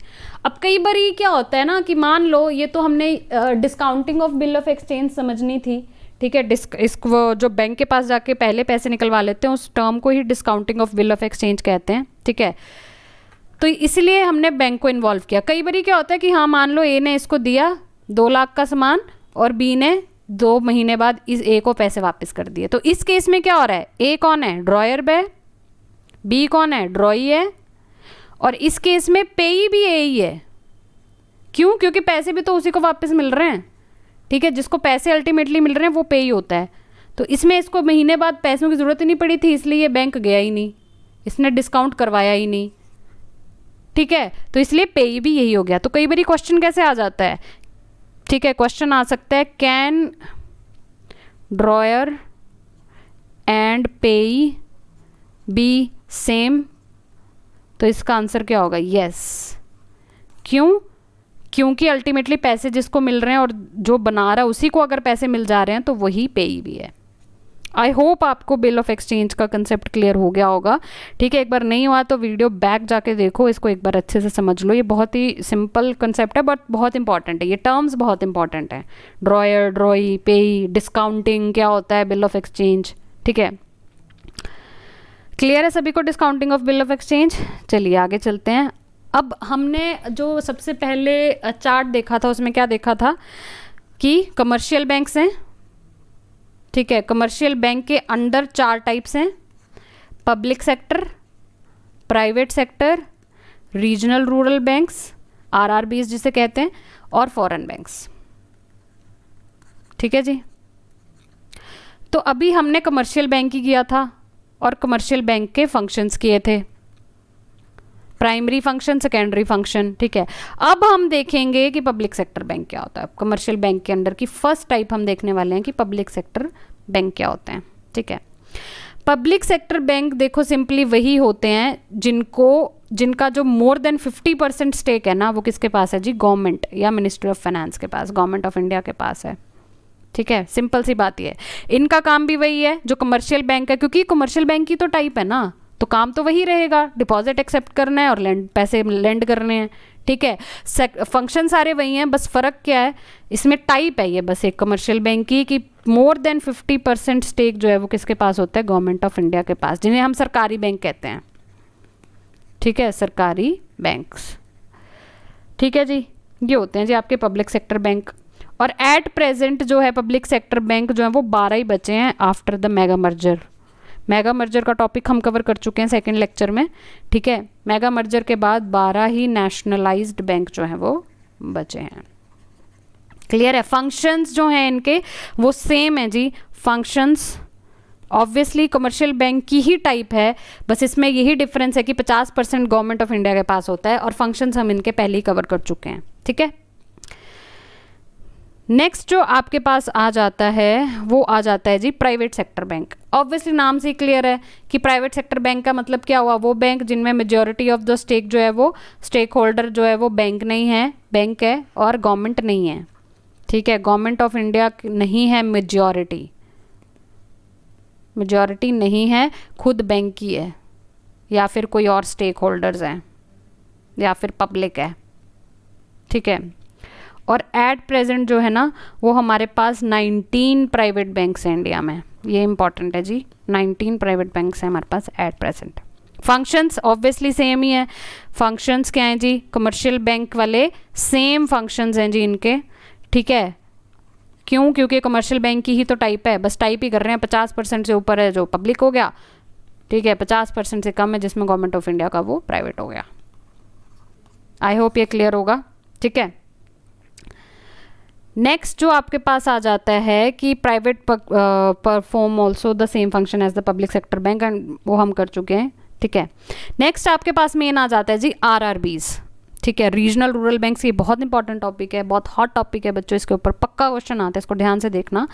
अब कई बार ये क्या होता है ना कि मान लो ये तो हमने discounting of bill of exchange समझनी थी, ठीक है, इसको जो बैंक के पास जाके पहले पैसे निकलवा लेते हैं उस टर्म को ही discounting of bill of exchange कहते हैं, ठीक है। तो इसलिए हमने बैंक को इन्वॉल्व किया। कई बार क्या होता है कि हाँ मान लो ए ने इसको दिया 2 लाख का सामान और बी ने 2 महीने बाद इस ए को पैसे वापस कर दिए। तो इस केस में क्या हो रहा है, ए कौन है, ड्रॉयर है, बी कौन है, ड्रॉई है, और इस केस में पेई भी ए ही है। क्यों, क्योंकि पैसे भी तो उसी को वापस मिल रहे हैं, ठीक है, जिसको पैसे अल्टीमेटली मिल रहे हैं वो पेई होता है। तो इसमें इसको महीने बाद पैसों की ज़रूरत ही नहीं पड़ी थी, इसलिए ये बैंक गया ही नहीं, इसने डिस्काउंट करवाया ही नहीं, ठीक है, तो इसलिए पेई भी यही हो गया। तो कई बार क्वेश्चन कैसे आ जाता है, ठीक है, क्वेश्चन आ सकता है कैन ड्रॉयर एंड पेई बी सेम, तो इसका आंसर क्या होगा, यस। क्यों? क्योंकि अल्टीमेटली पैसे जिसको मिल रहे हैं और जो बना रहा है उसी को अगर पैसे मिल जा रहे हैं तो वही पेई भी है। आई होप आपको बिल ऑफ एक्सचेंज का कंसेप्ट क्लियर हो गया होगा, ठीक है। एक बार नहीं हुआ तो वीडियो बैक जाके देखो, इसको एक बार अच्छे से समझ लो। ये बहुत ही सिंपल कंसेप्ट है बट बहुत इंपॉर्टेंट है, ये टर्म्स बहुत इंपॉर्टेंट है। ड्रॉयर, ड्रॉई, पेई, डिस्काउंटिंग क्या होता है, बिल ऑफ एक्सचेंज, ठीक है। क्लियर है सभी को discounting of bill of exchange? चलिए आगे चलते हैं। अब हमने जो सबसे पहले चार्ट देखा था उसमें क्या देखा था कि कमर्शियल बैंक्स हैं, ठीक है। कमर्शियल बैंक के अंडर 4 टाइप्स हैं, public sector, private sector, regional rural banks, RRBs जिसे कहते हैं, और फॉरेन बैंक्स, ठीक है जी। तो अभी हमने कमर्शियल बैंक ही किया था और कमर्शियल बैंक के फंक्शंस किए थे, प्राइमरी फंक्शन, सेकेंडरी फंक्शन, ठीक है। अब हम देखेंगे कि पब्लिक सेक्टर बैंक क्या होता है। कमर्शियल बैंक के अंडर की फर्स्ट टाइप हम देखने वाले हैं कि पब्लिक सेक्टर बैंक क्या होते हैं, ठीक है। पब्लिक सेक्टर बैंक देखो सिंपली वही होते हैं जिनका जो मोर देन 50% स्टेक है ना, वो किसके पास है जी, गवर्नमेंट या मिनिस्ट्री ऑफ फाइनेंस के पास, गवर्नमेंट ऑफ इंडिया के पास है, ठीक है। सिंपल सी बात ये है, इनका काम भी वही है जो कमर्शियल बैंक है, क्योंकि कमर्शियल बैंक की तो टाइप है ना, तो काम तो वही रहेगा, डिपॉजिट एक्सेप्ट करना है और पैसे लेंड करने हैं, ठीक है। फंक्शन सारे वही हैं, बस फ़र्क क्या है, इसमें टाइप है ये बस एक कमर्शियल बैंक की कि मोर देन 50% स्टेक जो है वो किसके पास होता है, गवर्नमेंट ऑफ इंडिया के पास, जिन्हें हम सरकारी बैंक कहते हैं, ठीक है, सरकारी बैंक्स, ठीक है जी। ये होते हैं जी आपके पब्लिक सेक्टर बैंक। और एट प्रेजेंट जो है पब्लिक सेक्टर बैंक जो है वो 12 ही बचे हैं after the mega merger. Mega merger का टॉपिक हम कवर कर चुके हैं सेकंड लेक्चर में, ठीक है। मेगा मर्जर के बाद 12 ही नेशनलाइज्ड बैंक जो हैं वो बचे हैं, क्लियर है। फंक्शंस जो हैं इनके वो सेम है जी, फंक्शंस ऑब्वियसली कमर्शियल बैंक की ही टाइप है, बस इसमें यही डिफरेंस है कि 50% गवर्नमेंट ऑफ इंडिया के पास होता है और फंक्शंस हम इनके पहले ही कवर कर चुके हैं, ठीक है। नेक्स्ट जो आपके पास आ जाता है वो आ जाता है जी प्राइवेट सेक्टर बैंक। ऑब्वियसली नाम से क्लियर है कि प्राइवेट सेक्टर बैंक का मतलब क्या हुआ, वो बैंक जिनमें मेजॉरिटी ऑफ द स्टेक जो है वो स्टेक होल्डर जो है वो बैंक नहीं है, बैंक है और गवर्नमेंट नहीं है, ठीक है। गवर्नमेंट ऑफ इंडिया नहीं है, मेजॉरिटी नहीं है, खुद बैंक की है या फिर कोई और स्टेक होल्डर्स हैं या फिर पब्लिक है, ठीक है। और एट प्रेजेंट जो है ना वो हमारे पास 19 प्राइवेट बैंक्स हैं इंडिया में, ये इंपॉर्टेंट है जी, 19 प्राइवेट बैंक्स हैं हमारे पास at present. Functions obviously same ही है, फंक्शंस क्या हैं जी, कमर्शियल बैंक वाले सेम फंक्शंस हैं जी इनके, ठीक है। क्यों? क्योंकि कमर्शियल बैंक की ही तो टाइप है, बस टाइप ही कर रहे हैं। 50% से ऊपर है जो पब्लिक हो गया, ठीक है, 50% से कम है जिसमें गवर्नमेंट ऑफ इंडिया का वो प्राइवेट हो गया। आई होप ये क्लियर होगा, ठीक है। नेक्स्ट जो आपके पास आ जाता है कि private perform also the same function as the public sector bank, and वो हम कर चुके हैं, ठीक है। नेक्स्ट आपके पास मेन आ जाता है जी आरआरबीज, ठीक है, रीजनल रूरल बैंक्स। ये बहुत इंपॉर्टेंट टॉपिक है, बहुत हॉट टॉपिक है बच्चों, इसके ऊपर पक्का क्वेश्चन आता है, इसको ध्यान से देखना।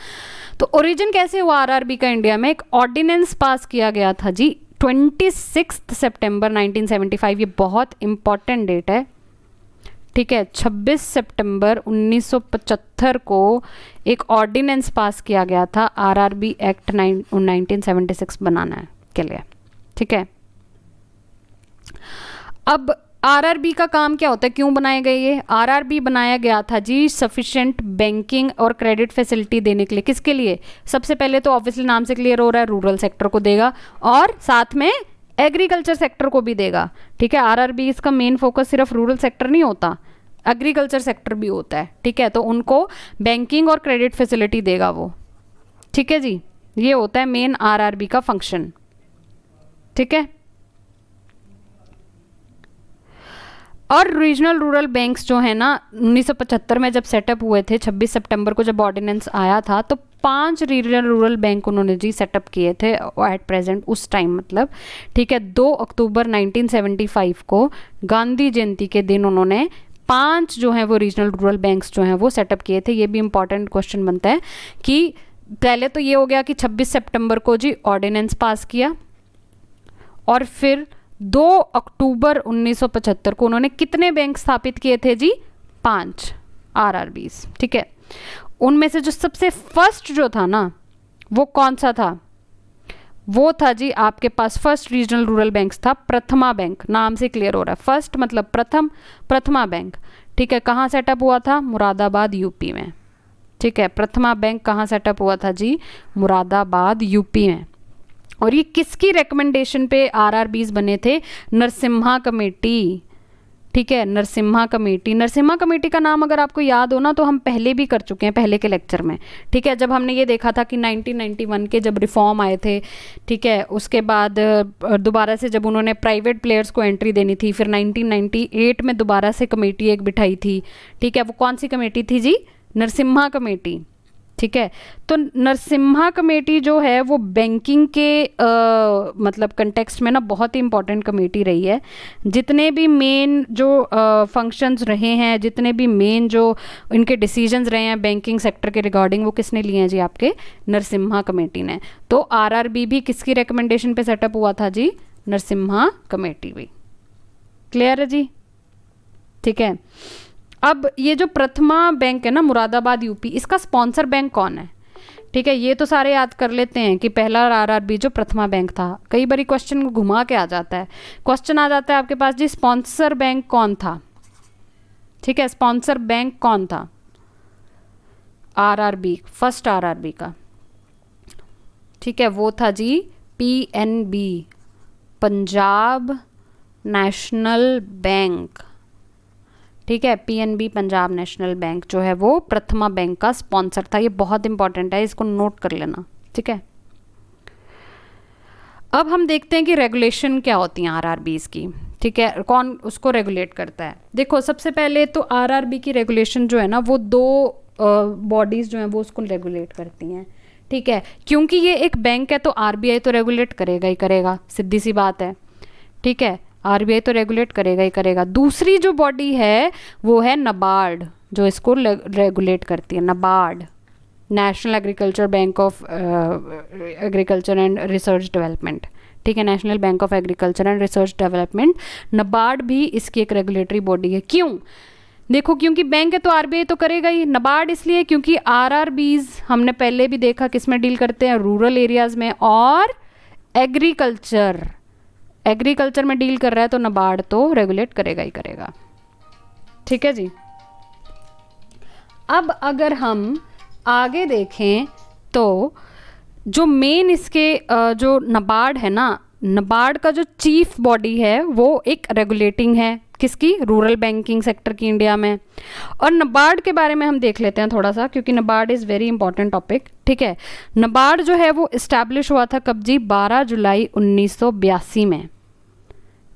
तो ओरिजिन कैसे हुआ आरआरबी का इंडिया में, एक ऑर्डिनेंस पास किया गया था जी 26 सितंबर 1975, ये बहुत इंपॉर्टेंट डेट है, ठीक है। 26 सितंबर 1975 को एक ऑर्डिनेंस पास किया गया था आरआरबी एक्ट 1976 बनाना है के लिए, ठीक है। अब आरआरबी का काम क्या होता है, क्यों बनाए गए ये? आरआरबी बनाया गया था जी सफिशिएंट बैंकिंग और क्रेडिट फैसिलिटी देने के लिए। किसके लिए? सबसे पहले तो ऑब्वियसली नाम से क्लियर हो रहा है, रूरल सेक्टर को देगा और साथ में एग्रीकल्चर सेक्टर को भी देगा, ठीक है। आरआरबी इसका मेन फोकस सिर्फ रूरल सेक्टर नहीं होता, एग्रीकल्चर सेक्टर भी होता है, ठीक है। तो उनको बैंकिंग और क्रेडिट फैसिलिटी देगा वो, ठीक है जी। ये होता है मेन आरआरबी का फंक्शन, ठीक है। और रीजनल रूरल बैंक्स जो है ना 1975 में जब सेटअप हुए थे, 26 सितंबर को जब ऑर्डिनेंस आया था, तो 5 रीजनल रूरल बैंक उन्होंने जी सेटअप किए थे एट प्रेजेंट उस टाइम, मतलब ठीक है 2 अक्टूबर 1975 को गांधी जयंती के दिन उन्होंने 5 जो हैं वो रीजनल रूरल बैंक्स जो हैं वो सेटअप किए थे। ये भी इंपॉर्टेंट क्वेश्चन बनता है कि पहले तो ये हो गया कि 26 सितंबर को जी ऑर्डिनेंस पास किया, और फिर 2 अक्टूबर 1975 को उन्होंने कितने बैंक स्थापित किए थे जी? 5 आरआरबीज। ठीक है, उनमें से जो सबसे फर्स्ट जो था ना वो कौन सा था? वो था जी आपके पास फर्स्ट रीजनल रूरल बैंक्स था प्रथमा बैंक। नाम से क्लियर हो रहा है, फर्स्ट मतलब प्रथम, प्रथमा बैंक। ठीक है, कहाँ सेटअप हुआ था? मुरादाबाद यूपी में। ठीक है, प्रथमा बैंक कहाँ सेटअप हुआ था जी? मुरादाबाद यूपी में। और ये किसकी रिकमेंडेशन पे आरआरबीज बने थे? नरसिम्हा कमेटी। ठीक है, नरसिम्हा कमेटी। नरसिम्हा कमेटी का नाम अगर आपको याद हो ना तो हम पहले भी कर चुके हैं पहले के लेक्चर में। ठीक है, जब हमने ये देखा था कि 1991 के जब रिफॉर्म आए थे, ठीक है, उसके बाद दोबारा से जब उन्होंने प्राइवेट प्लेयर्स को एंट्री देनी थी, फिर 1998 में दोबारा से कमेटी एक बिठाई थी। ठीक है, वो कौन सी कमेटी थी जी? नरसिम्हा कमेटी। ठीक है, तो नरसिम्हा कमेटी जो है वो बैंकिंग के मतलब कंटेक्स्ट में ना बहुत ही इंपॉर्टेंट कमेटी रही है। जितने भी मेन जो फंक्शंस रहे हैं, जितने भी मेन जो इनके डिसीजंस रहे हैं बैंकिंग सेक्टर के रिगार्डिंग, वो किसने लिए हैं जी? आपके नरसिम्हा कमेटी ने। तो आरआरबी भी किसकी रिकमेंडेशन पे सेटअप हुआ था जी? नरसिम्हा कमेटी भी। क्लियर है जी? ठीक है, अब ये जो प्रथमा बैंक है ना मुरादाबाद यूपी, इसका स्पॉन्सर बैंक कौन है? ठीक है, ये तो सारे याद कर लेते हैं कि पहला आरआरबी जो प्रथमा बैंक था। कई बार क्वेश्चन घुमा के आ जाता है, क्वेश्चन आ जाता है आपके पास जी स्पॉन्सर बैंक कौन था? ठीक है, स्पॉन्सर बैंक कौन था आरआरबी, फर्स्ट आरआरबी का? ठीक है, वो था जी पीएनबी, पंजाब नेशनल बैंक। ठीक है, पीएनबी पंजाब नेशनल बैंक जो है वो प्रथमा बैंक का स्पॉन्सर था। ये बहुत इंपॉर्टेंट है, इसको नोट कर लेना। ठीक है, अब हम देखते हैं कि रेगुलेशन क्या होती हैं आरआरबीज की। ठीक है, कौन उसको रेगुलेट करता है? देखो, सबसे पहले तो आरआरबी की रेगुलेशन जो है ना वो 2 बॉडीज़ जो हैं वो उसको रेगुलेट करती हैं। ठीक है, क्योंकि ये एक बैंक है तो आरबीआई तो रेगुलेट करेगा ही करेगा, सीधी सी बात है। ठीक है, आरबीआई तो रेगुलेट करेगा ही करेगा। दूसरी जो बॉडी है वो है नबार्ड, जो इसको रेगुलेट करती है। NABARD, national agriculture bank of agriculture and research development. ठीक है, national bank of agriculture and research development, NABARD भी इसकी एक रेगुलेटरी बॉडी है। क्यों? देखो, क्योंकि बैंक है तो आरबीआई तो करेगा ही। नबार्ड इसलिए क्योंकि आरआरबीज हमने पहले भी देखा किस में डील करते हैं? रूरल एरियाज में और एग्रीकल्चर में डील कर रहा है, तो नबार्ड तो रेगुलेट करेगा ही करेगा। ठीक है जी। अब अगर हम आगे देखें तो जो मेन इसके जो नबार्ड है ना, नबार्ड का जो चीफ बॉडी है वो एक रेगुलेटिंग है, किसकी? रूरल बैंकिंग सेक्टर की इंडिया में। और नबार्ड के बारे में हम देख लेते हैं थोड़ा सा, क्योंकि NABARD is very important topic. ठीक है, नबार्ड जो है वो इस्टेब्लिश हुआ था कब जी? 12 जुलाई 1982 में।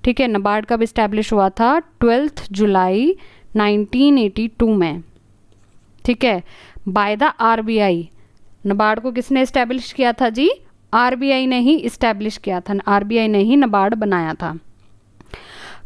ठीक है, नबार्ड कब इस्टेब्लिश हुआ था? 12 जुलाई 1982 में। ठीक है, बाय द आरबीआई। नबार्ड को किसने इस्टेब्लिश किया था जी? आरबीआई ने ही इस्टेब्लिश किया था, आरबीआई ने ही नबार्ड बनाया था।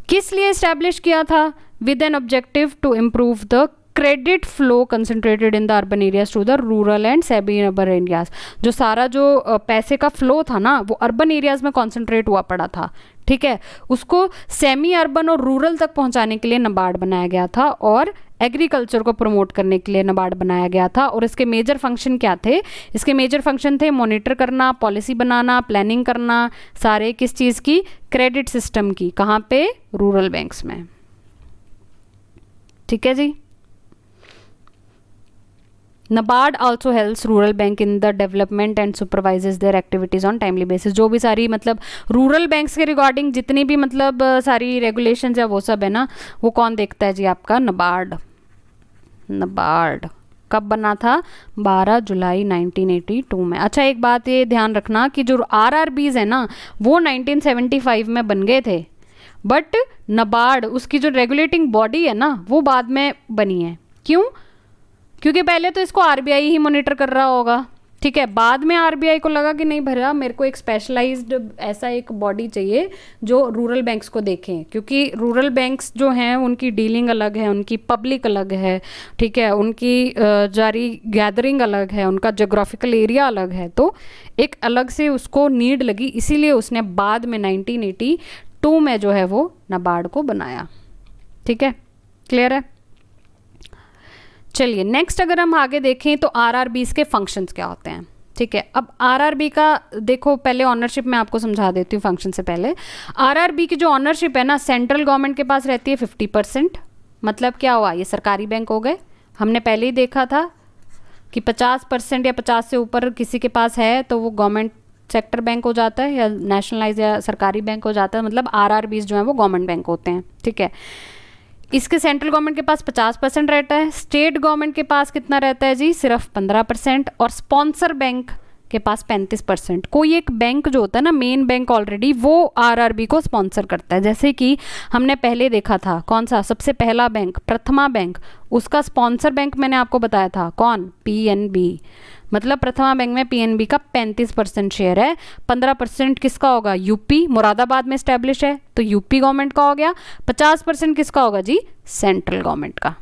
किस लिए इस्टेब्लिश किया था? With an objective to improve the credit flow concentrated in the urban areas to the rural and semi urban areas. जो सारा जो पैसे का फ्लो था ना वो अर्बन एरियाज में कॉन्सेंट्रेट हुआ पड़ा था। ठीक है, उसको सेमी अर्बन और रूरल तक पहुंचाने के लिए नबार्ड बनाया गया था, और एग्रीकल्चर को प्रमोट करने के लिए नबार्ड बनाया गया था। और इसके मेजर फंक्शन क्या थे? इसके मेजर फंक्शन थे मॉनिटर करना, पॉलिसी बनाना, प्लानिंग करना, सारे किस चीज़ की? क्रेडिट सिस्टम की। कहाँ पे? रूरल बैंक्स में। ठीक है जी। NABARD also helps rural bank in the development and supervises their activities on timely basis। जो भी सारी मतलब रूरल बैंक्स के रिगार्डिंग जितनी भी मतलब सारी रेगुलेशंस या वो सब है ना, वो कौन देखता है जी? आपका नबार्ड। नबार्ड कब बना था? 12 जुलाई 1982 में। अच्छा, एक बात ये ध्यान रखना कि जो आरआरबीज है ना वो 1975 में बन गए थे, बट नबार्ड उसकी जो रेगुलेटिंग बॉडी है ना वो बाद में बनी है। क्यों? क्योंकि पहले तो इसको आरबीआई ही मॉनिटर कर रहा होगा। ठीक है। बाद में आरबीआई को लगा कि नहीं भैया, मेरे को एक स्पेशलाइज्ड ऐसा एक बॉडी चाहिए जो रूरल बैंक्स को देखें, क्योंकि रूरल बैंक्स जो हैं उनकी डीलिंग अलग है, उनकी पब्लिक अलग है, ठीक है, उनकी जारी गैदरिंग अलग है, उनका जोग्राफिकल एरिया अलग है, तो एक अलग से उसको नीड लगी, इसीलिए उसने बाद में 1982 में जो है वो नाबार्ड को बनाया। ठीक है, क्लियर है। चलिए नेक्स्ट अगर हम आगे देखें तो आरआरबीज के फंक्शंस क्या होते हैं। ठीक है, अब आरआरबी का देखो, पहले ऑनरशिप मैं आपको समझा देती हूँ फंक्शन से पहले। आरआरबी की जो ऑनरशिप है ना, सेंट्रल गवर्नमेंट के पास रहती है 50%। मतलब क्या हुआ, ये सरकारी बैंक हो गए। हमने पहले ही देखा था कि 50% या 50 से ऊपर किसी के पास है तो वो गवर्नमेंट सेक्टर बैंक हो जाता है या नेशनलाइज या सरकारी बैंक हो जाता है। मतलब आरआरबीज जो है वो गवर्नमेंट बैंक होते हैं। ठीक है, इसके सेंट्रल गवर्नमेंट के पास 50% रहता है। स्टेट गवर्नमेंट के पास कितना रहता है जी, सिर्फ 15%। और स्पॉन्सर बैंक के पास 35%। कोई एक बैंक जो होता है ना, मेन बैंक ऑलरेडी, वो आरआरबी को स्पॉन्सर करता है। जैसे कि हमने पहले देखा था, कौन सा सबसे पहला बैंक, प्रथमा बैंक, उसका स्पॉन्सर बैंक मैंने आपको बताया था, कौन, पीएनबी। मतलब प्रथमा बैंक में पीएनबी का 35% शेयर है। 15% किसका होगा, यूपी, मुरादाबाद में स्टैब्लिश है तो यूपी गवर्नमेंट का हो गया। 50% किसका होगा जी, सेंट्रल गवर्नमेंट का।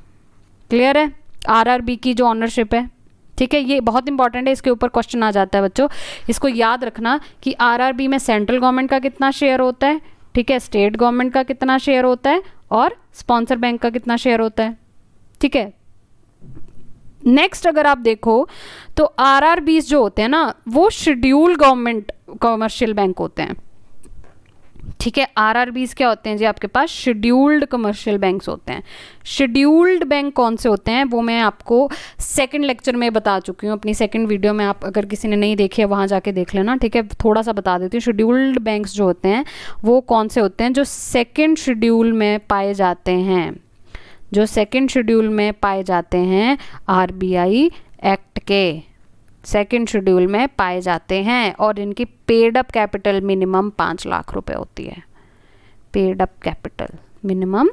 क्लियर है आरआरबी की जो ऑनरशिप है। ठीक है, ये बहुत इंपॉर्टेंट है, इसके ऊपर क्वेश्चन आ जाता है बच्चों, इसको याद रखना कि आरआरबी में सेंट्रल गवर्नमेंट का कितना शेयर होता है, ठीक है, स्टेट गवर्नमेंट का कितना शेयर होता है और स्पॉन्सर बैंक का कितना शेयर होता है। ठीक है, नेक्स्ट अगर आप देखो तो आरआरबीज जो होते हैं ना, वो शेड्यूल्ड गवर्नमेंट कमर्शियल बैंक होते हैं। ठीक है, आरआरबीज क्या होते हैं जी, आपके पास शेड्यूल्ड कमर्शियल बैंक्स होते हैं। शेड्यूल्ड बैंक कौन से होते हैं वो मैं आपको सेकंड लेक्चर में बता चुकी हूँ, अपनी सेकंड वीडियो में। आप अगर किसी ने नहीं देखी है वहाँ जाके देख लेना। ठीक है, थोड़ा सा बता देती हूँ। शेड्यूल्ड बैंक्स जो होते हैं वो कौन से होते हैं, जो सेकेंड शेड्यूल में पाए जाते हैं, जो सेकेंड शेड्यूल में पाए जाते हैं आरबीआई एक्ट के सेकेंड शेड्यूल में पाए जाते हैं, और इनकी paid up capital minimum 5 lakh रुपए होती है। Paid up capital minimum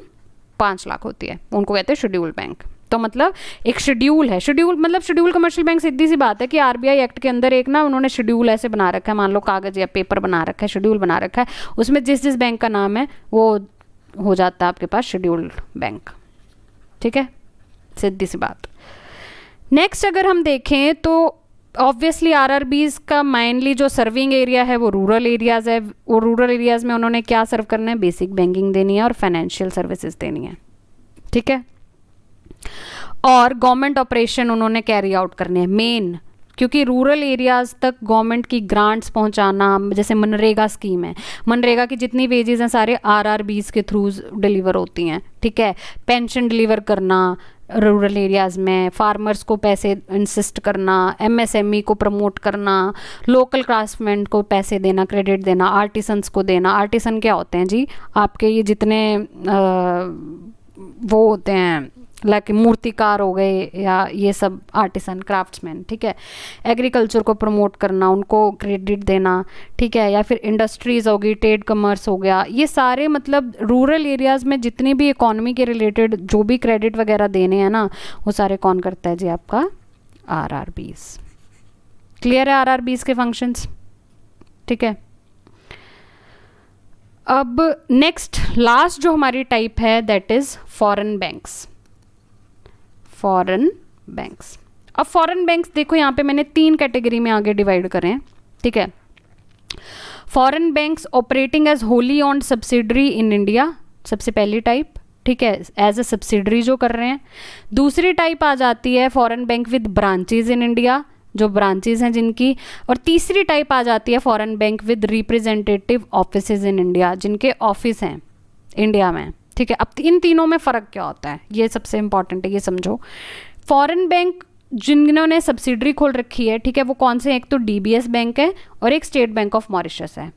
5 lakh होती है, उनको कहते हैं शेड्यूल बैंक। तो मतलब एक शेड्यूल है, शेड्यूल मतलब शेड्यूल कमर्शियल बैंक। सीधी सी बात है कि आरबीआई एक्ट के अंदर एक ना उन्होंने शेड्यूल ऐसे बना रखा है, मान लो कागज या पेपर बना रखा है, शेड्यूल बना रखा है, उसमें जिस जिस बैंक का नाम है वो हो जाता है आपके पास शेड्यूल्ड बैंक। ठीक है, सीधी सी बात। नेक्स्ट अगर हम देखें तो ऑब्वियसली आरआरबीज का मेनली जो सर्विंग एरिया है वो रूरल एरियाज है। वो रूरल एरियाज में उन्होंने क्या सर्व करना है, बेसिक बैंकिंग देनी है और फाइनेंशियल सर्विसेज देनी है। ठीक है, और गवर्नमेंट ऑपरेशन उन्होंने कैरी आउट करने हैं मेन, क्योंकि रूरल एरियाज तक गवर्नमेंट की ग्रांट्स पहुंचाना, जैसे मनरेगा स्कीम है, मनरेगा की जितनी वेजेस हैं सारे आरआरबीज के थ्रू डिलीवर होती हैं। ठीक है, पेंशन डिलीवर करना रूरल एरियाज में, फार्मर्स को पैसे इंसिस्ट करना, एमएसएमई को प्रमोट करना, लोकल क्राफ्ट्समैन को पैसे देना, क्रेडिट देना, आर्टिसंस को देना। आर्टिसन क्या होते हैं जी, आपके ये जितने वो होते हैं लाइक मूर्तिकार हो गए या ये सब आर्टिसन क्राफ्ट्समैन। ठीक है, एग्रीकल्चर को प्रमोट करना, उनको क्रेडिट देना। ठीक है, या फिर इंडस्ट्रीज होगी, ट्रेड कमर्स हो गया, ये सारे मतलब रूरल एरियाज में जितनी भी इकोनॉमी के रिलेटेड जो भी क्रेडिट वगैरह देने हैं ना, वो सारे कौन करता है जी, आपका आरआरबीज। क्लियर है आरआरबीज के फंक्शंस। ठीक है, अब नेक्स्ट लास्ट जो हमारी टाइप है that is foreign banks. Foreign banks, अब फॉरेन बैंक्स देखो यहाँ पे मैंने 3 कैटेगरी में आगे डिवाइड करें हैं। ठीक है, foreign banks operating as wholly owned subsidiary in India, सबसे पहली टाइप। ठीक है, एज ए सब्सिडरी जो कर रहे हैं। दूसरी टाइप आ जाती है foreign bank with branches in India, जो ब्रांचेज हैं जिनकी। और तीसरी टाइप आ जाती है foreign bank with representative offices in India, जिनके ऑफिस हैं इंडिया में। ठीक है, अब इन तीनों में फ़र्क क्या होता है, ये सबसे इंपॉर्टेंट है, ये समझो। फॉरेन बैंक जिन्होंने सब्सिडरी खोल रखी है, ठीक है, वो कौन से, एक तो डीबीएस बैंक है और एक स्टेट बैंक ऑफ मॉरिशस है।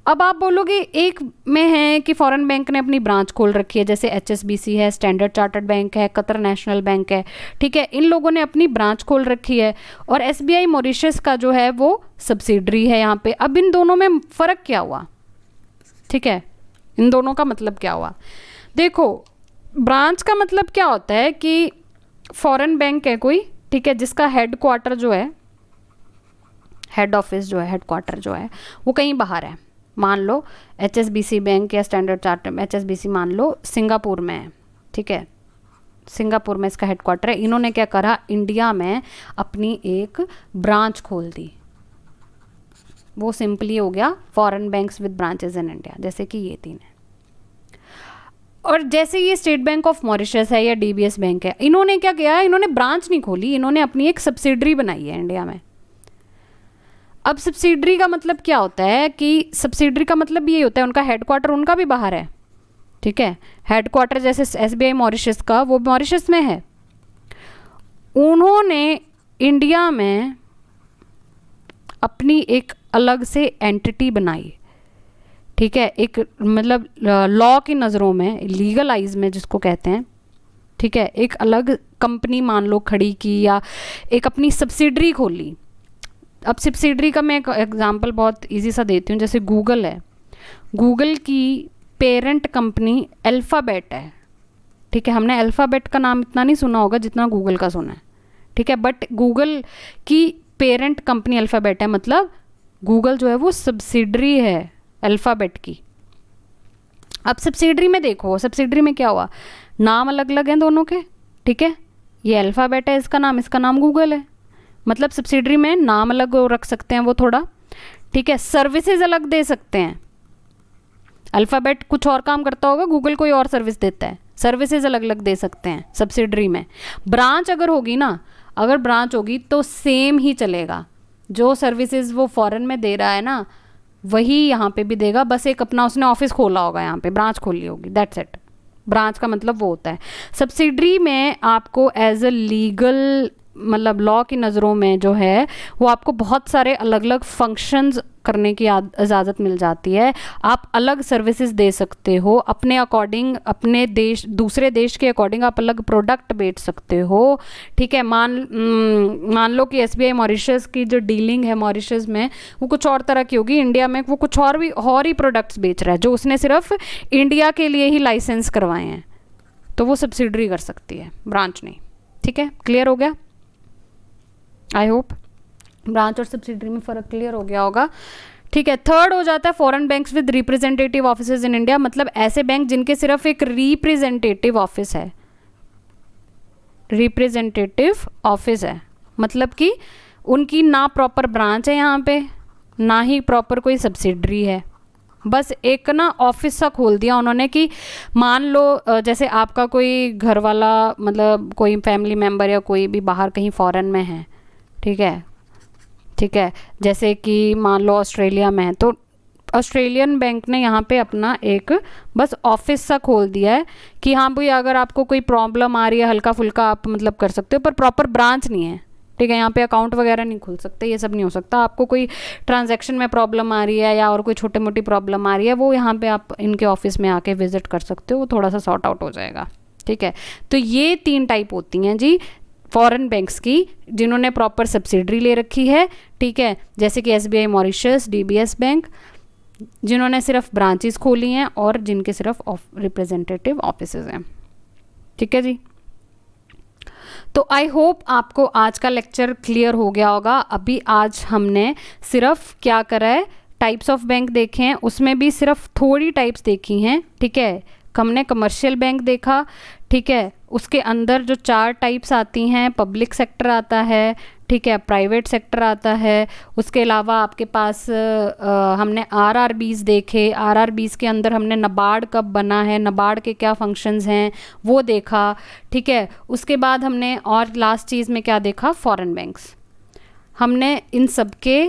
अब आप बोलोगे एक में है कि फॉरेन बैंक ने अपनी ब्रांच खोल रखी है, जैसे एचएसबीसी है, स्टैंडर्ड चार्टर्ड बैंक है, कतर नेशनल बैंक है। ठीक है, इन लोगों ने अपनी ब्रांच खोल रखी है, और एसबीआई मॉरिशस का जो है वो सब्सिडरी है यहाँ पे। अब इन दोनों में फ़र्क क्या हुआ, ठीक है, इन दोनों का मतलब क्या हुआ। देखो, ब्रांच का मतलब क्या होता है कि फॉरेन बैंक है कोई, ठीक है, जिसका हेड क्वार्टर जो है हेड ऑफिस जो है, हेड क्वार्टर जो है वो कहीं बाहर है। मान लो HSBC बैंक या स्टैंडर्ड चार्टर्ड HSBC मान लो सिंगापुर में है, ठीक है, सिंगापुर में इसका हेड क्वार्टर है। इन्होंने क्या करा, इंडिया में अपनी एक ब्रांच खोल दी। वो सिंपली हो गया foreign banks with branches in India, जैसे कि ये 3 है। और जैसे ये स्टेट बैंक ऑफ मॉरिशस है या DBS बैंक है, इन्होंने क्या किया है, इन्होंने ब्रांच नहीं खोली, इन्होंने अपनी एक सब्सिडरी बनाई है इंडिया में। अब सब्सिडरी का मतलब क्या होता है कि सब्सिडरी का मतलब ये होता है उनका हेडक्वार्टर उनका भी बाहर है, ठीक है। हेडक्वार्टर जैसे SBI मॉरिशस का, वो मॉरिशस में है। उन्होंने इंडिया में अपनी एक अलग से एंटिटी बनाई, ठीक है, एक मतलब लॉ की नज़रों में, लीगल आइज में जिसको कहते हैं, ठीक है, एक अलग कंपनी मान लो खड़ी की या एक अपनी सब्सिडरी खोली। अब सब्सिडरी का मैं एक एग्जांपल बहुत इजी सा देती हूँ, जैसे गूगल है, गूगल की पेरेंट कंपनी अल्फ़ाबेट है, ठीक है। हमने अल्फ़ाबेट का नाम इतना नहीं सुना होगा जितना गूगल का सुना है, ठीक है, बट गूगल की पेरेंट कंपनी अल्फ़ाबेट है, मतलब गूगल जो है वो सब्सिडरी है अल्फ़ाबेट की। अब सब्सिडरी में देखो, सब्सिडरी में क्या हुआ, नाम अलग अलग हैं दोनों के, ठीक है, ये अल्फ़ाबेट है इसका नाम गूगल है, मतलब सब्सिडरी में नाम अलग रख सकते हैं वो थोड़ा, ठीक है, सर्विसेज अलग दे सकते हैं। अल्फ़ाबेट कुछ और काम करता होगा, गूगल कोई और सर्विस देता है, सर्विसेज अलग अलग दे सकते हैं सब्सिडरी में। ब्रांच अगर होगी ना, अगर ब्रांच होगी तो सेम ही चलेगा, जो सर्विसेज वो फॉरेन में दे रहा है ना वही यहाँ पे भी देगा, बस एक अपना उसने ऑफिस खोला होगा, यहाँ पे ब्रांच खोली होगी, दैट्स इट। ब्रांच का मतलब वो होता है। सब्सिडरी में आपको एज अ लीगल मतलब लॉ की नज़रों में जो है वो आपको बहुत सारे अलग अलग फंक्शंस करने की इजाज़त मिल जाती है। आप अलग सर्विसेज दे सकते हो अपने अकॉर्डिंग, अपने देश दूसरे देश के अकॉर्डिंग आप अलग प्रोडक्ट बेच सकते हो, ठीक है। मान लो कि SBI मॉरिशस की जो डीलिंग है मॉरिशस में वो कुछ और तरह की होगी, इंडिया में वो कुछ और ही प्रोडक्ट्स बेच रहा है जो उसने सिर्फ इंडिया के लिए ही लाइसेंस करवाए हैं, तो वो सब्सिडरी कर सकती है, ब्रांच नहीं, ठीक है। क्लियर हो गया? आई होप ब्रांच और सब्सिडरी में फ़र्क क्लियर हो गया होगा, ठीक है। थर्ड हो जाता है foreign banks with representative offices in India, मतलब ऐसे बैंक जिनके सिर्फ एक रिप्रेजेंटेटिव ऑफिस है, रिप्रेजेंटेटिव ऑफिस है, मतलब कि उनकी ना प्रॉपर ब्रांच है यहाँ पे, ना ही प्रॉपर कोई सब्सिडरी है, बस एक ना ऑफिस सा खोल दिया उन्होंने कि मान लो जैसे आपका कोई घर वाला मतलब कोई फैमिली मेम्बर या कोई भी बाहर कहीं फॉरेन में है, ठीक है, ठीक है, जैसे कि मान लो ऑस्ट्रेलिया में है, तो ऑस्ट्रेलियन बैंक ने यहाँ पे अपना एक बस ऑफिस सा खोल दिया है कि हाँ भाई अगर आपको कोई प्रॉब्लम आ रही है हल्का फुल्का आप मतलब कर सकते हो, पर प्रॉपर ब्रांच नहीं है, ठीक है। यहाँ पे अकाउंट वगैरह नहीं खुल सकते, ये सब नहीं हो सकता। आपको कोई ट्रांजैक्शन में प्रॉब्लम आ रही है या और कोई छोटी मोटी प्रॉब्लम आ रही है, वो यहाँ पे आप इनके ऑफिस में आके विजिट कर सकते हो, वो थोड़ा सा सॉर्ट आउट हो जाएगा, ठीक है। तो ये 3 टाइप होती हैं जी फॉरेन बैंक्स की, जिन्होंने प्रॉपर सब्सिडरी ले रखी है, ठीक है, जैसे कि SBI मॉरिशस, DBS बैंक, जिन्होंने सिर्फ ब्रांचेस खोली हैं और जिनके सिर्फ रिप्रेजेंटेटिव ऑफिसेज हैं, ठीक है जी। तो आई होप आपको आज का लेक्चर क्लियर हो गया होगा। अभी आज हमने सिर्फ क्या करा है, टाइप्स ऑफ बैंक देखे हैं, उसमें भी सिर्फ थोड़ी टाइप्स देखी हैं, ठीक है। हमने कमर्शियल बैंक देखा, ठीक है, उसके अंदर जो 4 टाइप्स आती हैं, पब्लिक सेक्टर आता है, ठीक है, प्राइवेट सेक्टर आता है, उसके अलावा आपके पास हमने RRBs देखे, RRBs के अंदर हमने नाबार्ड कब बना है, नाबार्ड के क्या फंक्शंस हैं वो देखा, ठीक है। उसके बाद हमने और लास्ट चीज़ में क्या देखा, फॉरेन बैंक्स, हमने इन सब के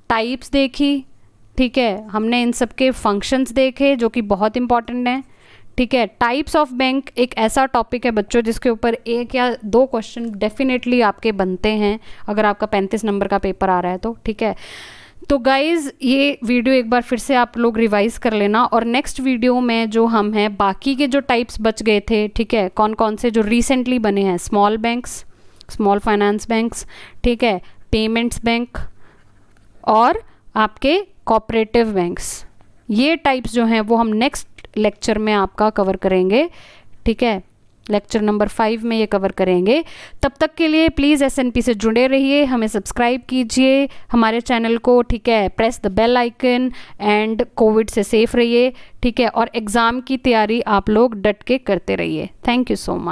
टाइप्स देखी, ठीक है, हमने इन सब के फंक्शंस देखे जो कि बहुत इंपॉर्टेंट हैं, ठीक है। टाइप्स ऑफ बैंक एक ऐसा टॉपिक है बच्चों जिसके ऊपर 1 या 2 क्वेश्चन डेफिनेटली आपके बनते हैं अगर आपका 35 नंबर का पेपर आ रहा है तो, ठीक है। तो गाइज़ ये वीडियो एक बार फिर से आप लोग रिवाइज़ कर लेना, और नेक्स्ट वीडियो में जो हम हैं बाकी के जो टाइप्स बच गए थे, ठीक है, कौन कौन से जो रिसेंटली बने हैं, small banks, small finance banks, ठीक है, पेमेंट्स बैंक और आपके कोऑपरेटिव बैंक्स, ये टाइप्स जो हैं वो हम नेक्स्ट लेक्चर में आपका कवर करेंगे, ठीक है। लेक्चर नंबर 5 में ये कवर करेंगे। तब तक के लिए प्लीज़ एसएनपी से जुड़े रहिए, हमें सब्सक्राइब कीजिए हमारे चैनल को, ठीक है, press the bell icon and covid से सेफ रहिए, ठीक है, और एग्ज़ाम की तैयारी आप लोग डट के करते रहिए। Thank you so much.